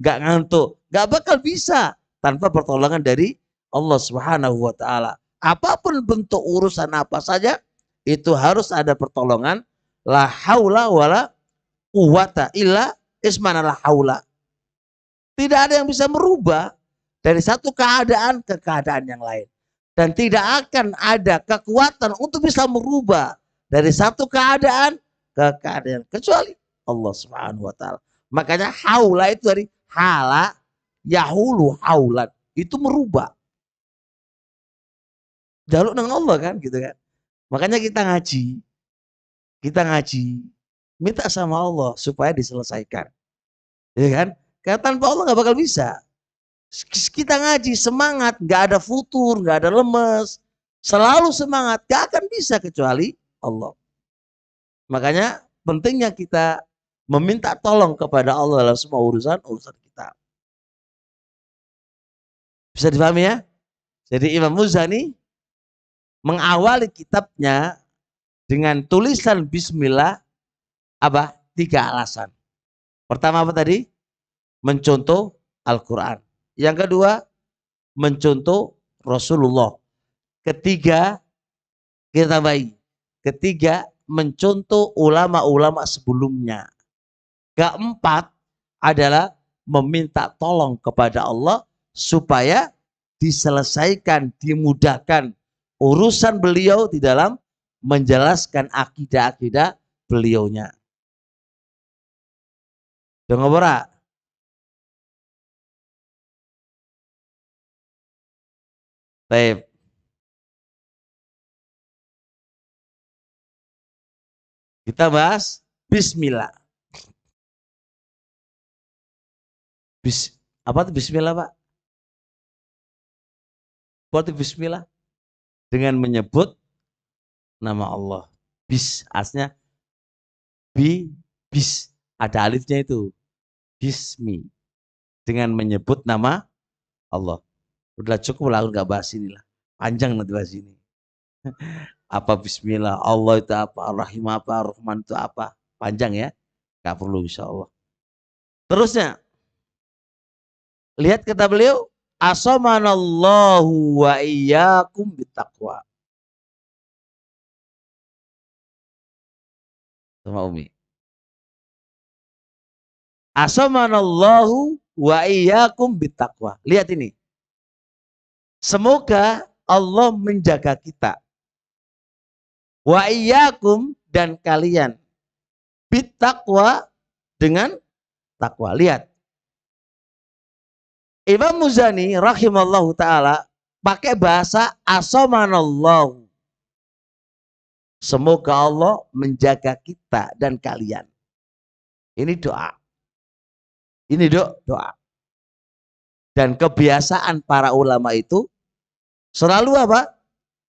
gak ngantuk, gak bakal bisa tanpa pertolongan dari Allah Subhanahu wa ta'ala. Apapun bentuk urusan apa saja, itu harus ada pertolongan. La haula wala quwata illa ismana la haula. Tidak ada yang bisa merubah dari satu keadaan ke keadaan yang lain. Dan tidak akan ada kekuatan untuk bisa merubah dari satu keadaan ke keadaan kecuali Allah Subhanahu wa taala. Makanya haula itu dari hala yahulu haulan, itu merubah. Jaluk dengan Allah kan gitu kan. Makanya kita ngaji, minta sama Allah supaya diselesaikan. Ya kan? Karena tanpa Allah nggak bakal bisa. Kita ngaji semangat, nggak ada futur, nggak ada lemes, selalu semangat, nggak akan bisa kecuali Allah. Makanya pentingnya kita meminta tolong kepada Allah dalam semua urusan kita. Bisa dipahami ya? Jadi Imam Muzani mengawali kitabnya dengan tulisan bismillah apa? 3 alasan. Pertama apa tadi? Mencontoh Al-Quran. Yang kedua, mencontoh Rasulullah. Ketiga, kita tambahi. Ketiga, mencontoh ulama-ulama sebelumnya. Keempat adalah meminta tolong kepada Allah supaya diselesaikan, dimudahkan urusan beliau di dalam menjelaskan akidah-akidah beliaunya. Dengar ora? Baik. Kita bahas bismillah. Apa itu bismillah, Pak? Apa itu bismillah? Dengan menyebut nama Allah. Asnya bis. Ada alifnya itu. Bismi. Dengan menyebut nama Allah. Udah cukup lah, aku nggak bahas inilah. Panjang nanti bahas ini. Apa bismillah, Allah itu apa, Ar-Rahim apa, Ar-Rahman itu apa. Panjang ya, nggak perlu insya Allah. Terusnya, lihat kata beliau, asamanallahu wa iyyakum bittaqwa. Sama Umi. Asamanallahu wa iyyakum bittaqwa. Lihat ini. Semoga Allah menjaga kita. Wa iyyakum dan kalian. Bittaqwa dengan takwa. Lihat. Imam Muzani rahimallahu ta'ala pakai bahasa asamanallahu. Semoga Allah menjaga kita dan kalian. Ini doa. Ini doa. Dan kebiasaan para ulama itu selalu apa?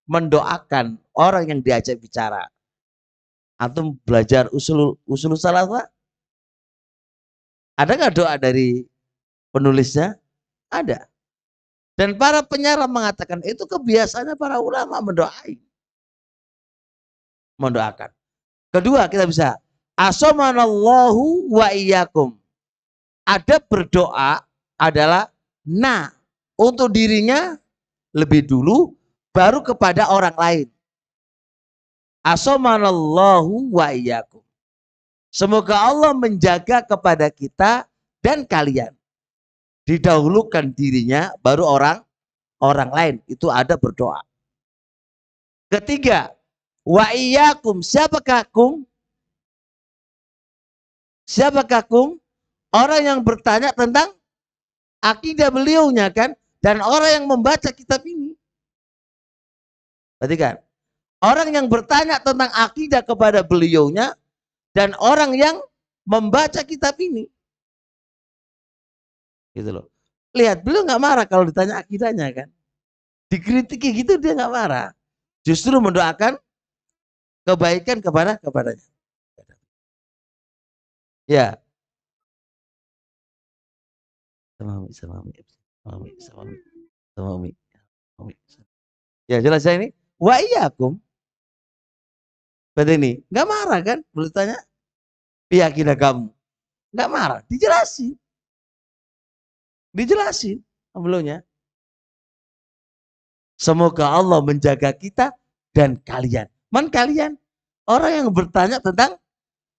Mendoakan orang yang diajak bicara. Antum belajar usul salafah? Ada nggak doa dari penulisnya? Ada. Dan para penyarah mengatakan itu kebiasaannya para ulama mendoakan. Kedua kita bisa asamanallahu wa iyyakum. Ada berdoa adalah untuk dirinya lebih dulu baru kepada orang lain. Asamanallahu wa iyyakum. Semoga Allah menjaga kepada kita dan kalian. Didahulukan dirinya baru orang lain. Itu ada berdoa. Ketiga, wa iyyakum. Siapakah kum? Siapakah kum? Orang yang bertanya tentang akidah beliaunya kan, dan orang yang membaca kitab ini. Perhatikan, orang yang bertanya tentang akidah kepada beliaunya dan orang yang membaca kitab ini. Gitu loh. Lihat, beliau nggak marah kalau ditanya akidahnya kan. Dikritiki gitu dia nggak marah. Justru mendoakan kebaikan kepadanya. Ya. Sama Umi. Ya jelas ya ini. Wa iyyakum. Berarti ini nggak marah kan? Boleh tanya. Iya akidah kamu. Nggak marah. Dijelasin beliaunya. Semoga Allah menjaga kita dan kalian. Man kalian? Orang yang bertanya tentang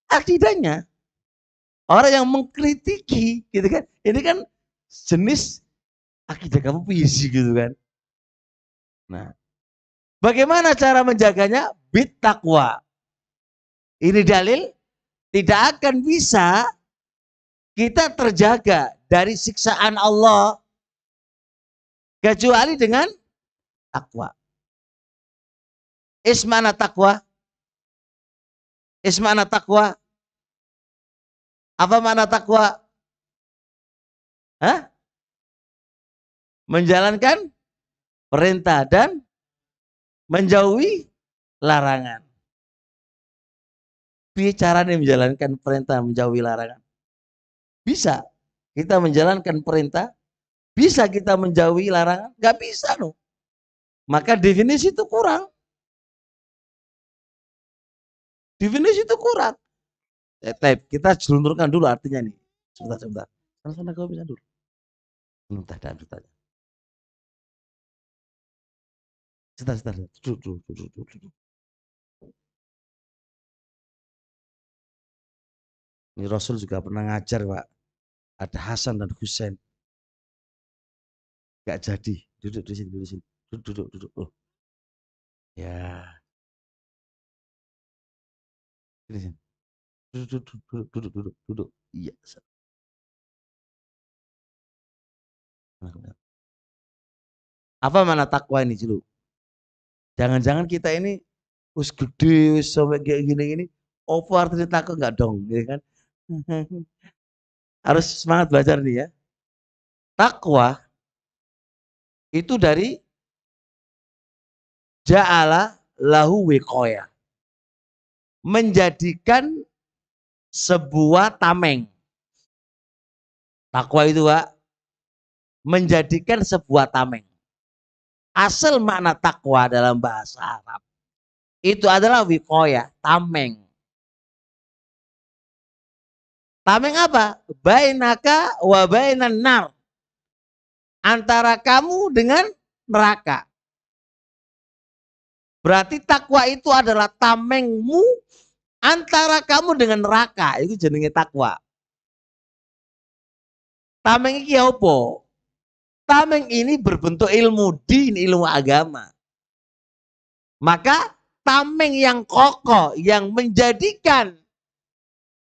akidahnya. Orang yang mengkritiki gitu kan. Ini kan jenis akidah kamu puisi gitu kan. Nah, bagaimana cara menjaganya? Bittaqwa. Ini dalil tidak akan bisa kita terjaga dari siksaan Allah kecuali dengan takwa. Ismana takwa? Ismana takwa? Apa makna takwa? Hah? Menjalankan perintah dan menjauhi larangan. Bicara nih menjalankan perintah, menjauhi larangan. Bisa kita menjalankan perintah, bisa kita menjauhi larangan, nggak bisa loh. Maka definisi itu kurang. Definisi itu kurang. Kita jelunturkan dulu artinya nih. Sebentar. Sana kau bisa dulu. Sebentar. Sebentar. Duduk. Ini Rasul juga pernah ngajar, Pak. Ada Hasan dan Husain. Gak jadi. Duduk di sini. Duduk. Oh. Ya. Di sini. Duduk. Iya. Apa mana takwa ini dulu? Jangan-jangan kita ini us gede, sampai kayak gini. Apa artinya takwa enggak dong, ya kan? Harus semangat belajar nih ya. Takwa itu dari ja'ala lahu wiqoya. Menjadikan sebuah tameng. Takwa itu Pak, menjadikan sebuah tameng. Asal makna takwa dalam bahasa Arab Itu adalah wikoya, tameng. Tameng apa? Bainaka wa bainan nar. Antara kamu dengan neraka. Berarti takwa itu adalah tamengmu antara kamu dengan neraka. Itu jenenge takwa. Tameng iki apa? Tameng ini berbentuk ilmu din, ilmu agama. Maka tameng yang kokoh, yang menjadikan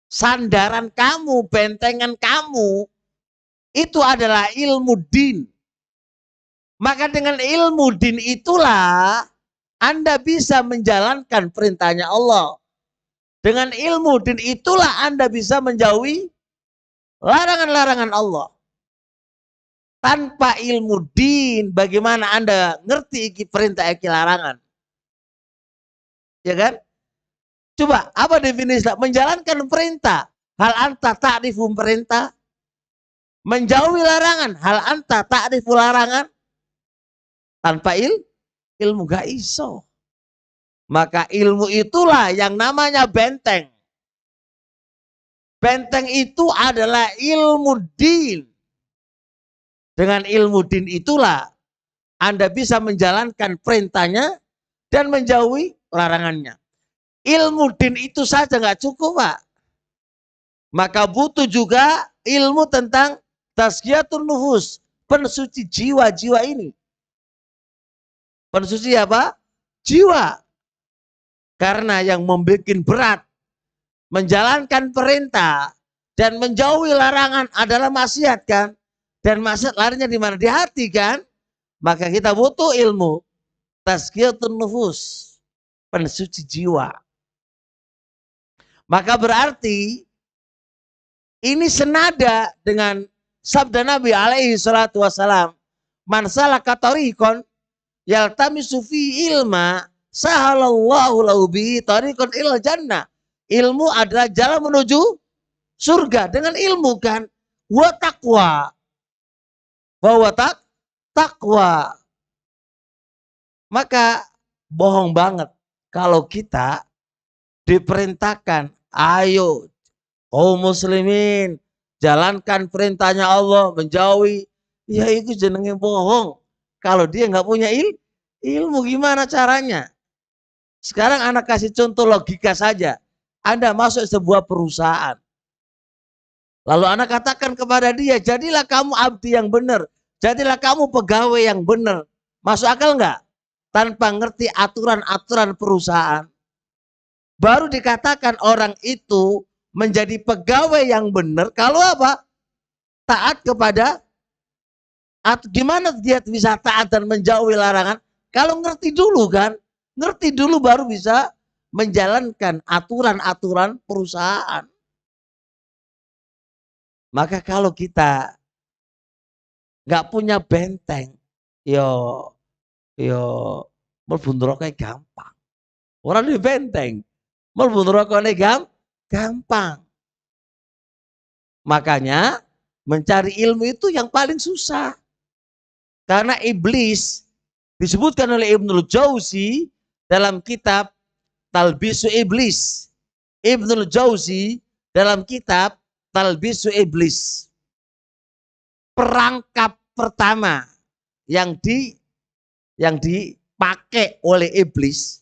sandaran kamu, bentengan kamu, itu adalah ilmu din. Maka dengan ilmu din itulah Anda bisa menjalankan perintahnya Allah. Dengan ilmu din itulah Anda bisa menjauhi larangan-larangan Allah. Tanpa ilmu din, bagaimana Anda ngerti iki perintah iki larangan? Ya kan? Coba, apa definisi menjalankan perintah? Hal anta ta'rifu perintah? Menjauhi larangan, hal anta ta'rifu larangan? Tanpa ilmu gak iso. Maka ilmu itulah yang namanya benteng. Benteng itu adalah ilmu din. Dengan ilmu din itulah Anda bisa menjalankan perintahnya dan menjauhi larangannya. Ilmu din itu saja nggak cukup, Pak. Maka butuh juga ilmu tentang tazkiyatun nufus, pensuci jiwa-jiwa ini. Pensuci apa? Jiwa. Karena yang membuat berat menjalankan perintah dan menjauhi larangan adalah maksiat kan? Dan maksiat larinya di mana? Di hati kan? Maka kita butuh ilmu tazkiyatun nufus, pensuci jiwa. Maka berarti ini senada dengan sabda Nabi alaihi salatu wassalam, man salaka tariqan yaltamisu fi ilma sahalallahu lahu bihi tariqan ilal jannah. Ilmu adalah jalan menuju surga dengan ilmu kan. Wa taqwa. Bahwa takwa. Maka bohong banget kalau kita diperintahkan, ayo kaum muslimin jalankan perintahnya Allah, menjauhi, ya itu jenenge bohong. Kalau dia nggak punya ilmu gimana caranya? Sekarang anak kasih contoh logika saja. Anda masuk sebuah perusahaan. Lalu anak katakan kepada dia, jadilah kamu abdi yang benar. Jadilah kamu pegawai yang benar. Masuk akal nggak? Tanpa ngerti aturan-aturan perusahaan. Baru dikatakan orang itu menjadi pegawai yang benar. Kalau apa? Taat kepada. Gimana dia bisa taat dan menjauhi larangan? Kalau ngerti dulu kan. Ngerti dulu baru bisa menjalankan aturan-aturan perusahaan. Maka kalau kita nggak punya benteng, yo mlebu neraka gampang. Orang di benteng, mlebu neraka gampang. Makanya mencari ilmu itu yang paling susah. Karena iblis disebutkan oleh Ibnul Jauzi dalam kitab Talbisu Iblis. Ibnul Jauzi dalam kitab Talbisu Iblis. Perangkap pertama yang dipakai oleh iblis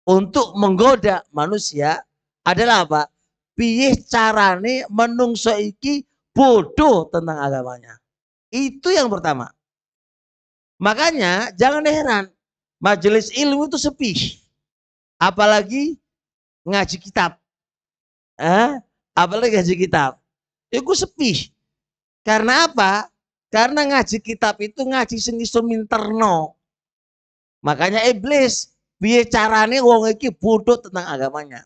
untuk menggoda manusia adalah apa? Piye carane menungso iki bodoh tentang agamanya. Itu yang pertama. Makanya jangan heran majelis ilmu itu sepi. Apalagi ngaji kitab. Apalagi ngaji kitab. Itu sepi. Karena apa? Karena ngaji kitab itu ngaji sing iso minterno. Makanya iblis piye carane wong iki bodoh tentang agamanya.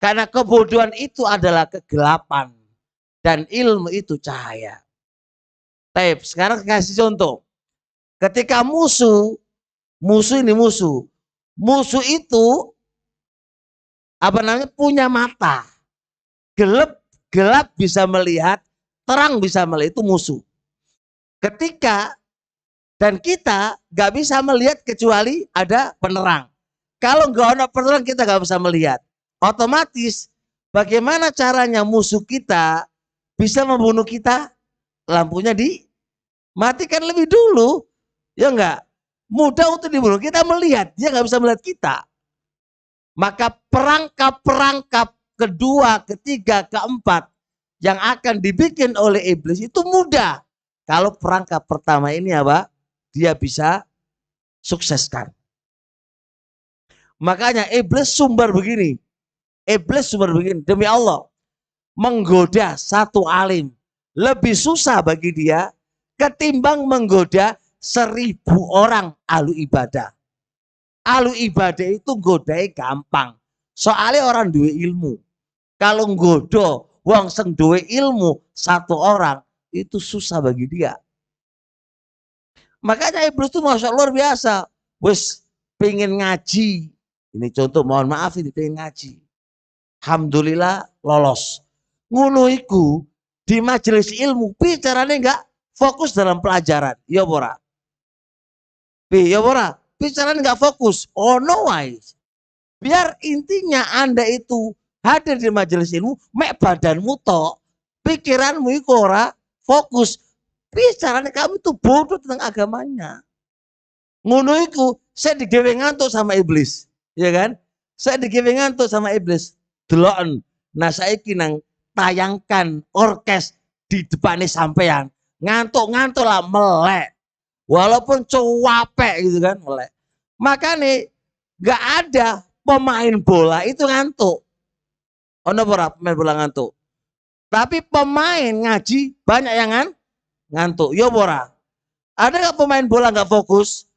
Karena kebodohan itu adalah kegelapan dan ilmu itu cahaya. Baik, sekarang kasih contoh. Ketika musuh itu apa namanya? Punya mata. Gelap bisa melihat, terang bisa melihat, itu musuh. Ketika dan kita gak bisa melihat kecuali ada penerang. Kalau nggak ada pertolongan kita nggak bisa melihat. Otomatis bagaimana caranya musuh kita bisa membunuh kita? Lampunya dimatikan lebih dulu. Ya enggak? Mudah untuk dibunuh. Kita melihat, dia nggak bisa melihat kita. Maka perangkap-perangkap kedua, ketiga, keempat yang akan dibikin oleh iblis itu mudah. Kalau perangkap pertama ini apa? Dia bisa sukseskan. Makanya iblis sumber begini. Iblis sumber begini. Demi Allah. Menggoda satu alim. Lebih susah bagi dia ketimbang menggoda 1000 orang ahlu ibadah. Ahlu ibadah itu godai gampang. Soalnya orang duwe ilmu. Kalau nggodo wong sing duwe ilmu satu orang itu susah bagi dia. Makanya iblis itu masya luar biasa. Wes pengen ngaji. Ini contoh, mohon maaf ini pengen ngaji. Alhamdulillah lolos. Ngono iku di majelis ilmu bicaranya enggak fokus dalam pelajaran. Ya ora. Ya ora. Bicaranya enggak fokus. Oh no way. Biar intinya Anda itu hadir di majelis ilmu, mek badanmu tok, pikiranmu iku ora fokus. Bicaranya kamu itu bodoh tentang agamanya. Ngono iku saya digawe ngantuk sama iblis, ya kan? Saya digawe ngantuk sama iblis. Deloken. Nah saiki nang tayangkan orkes di depannya sampean. Ngantuk-ngantuk lah melek. Walaupun cuapek gitu kan melek. Makanya gak ada pemain bola itu ngantuk. Ono ora pemain bola ngantuk. Tapi pemain ngaji banyak yang ngantuk. Yo ora. Ada gak pemain bola gak fokus?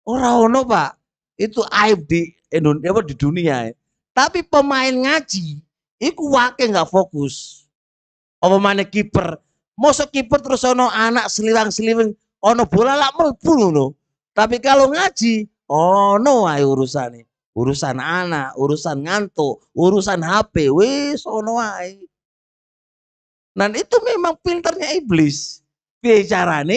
Ora ono Pak. Itu aib di Indonesia di dunia. Tapi pemain ngaji iku wake gak fokus. Apa mana kiper? Mosok kiper terus ono anak seliwang-seliwing, ono bola lak mlebu ngono. Tapi kalau ngaji, ono ae urusane. Urusan anak, urusan ngantuk, urusan HP, wis ono ae. Nah itu memang pinternya iblis. Piye carane?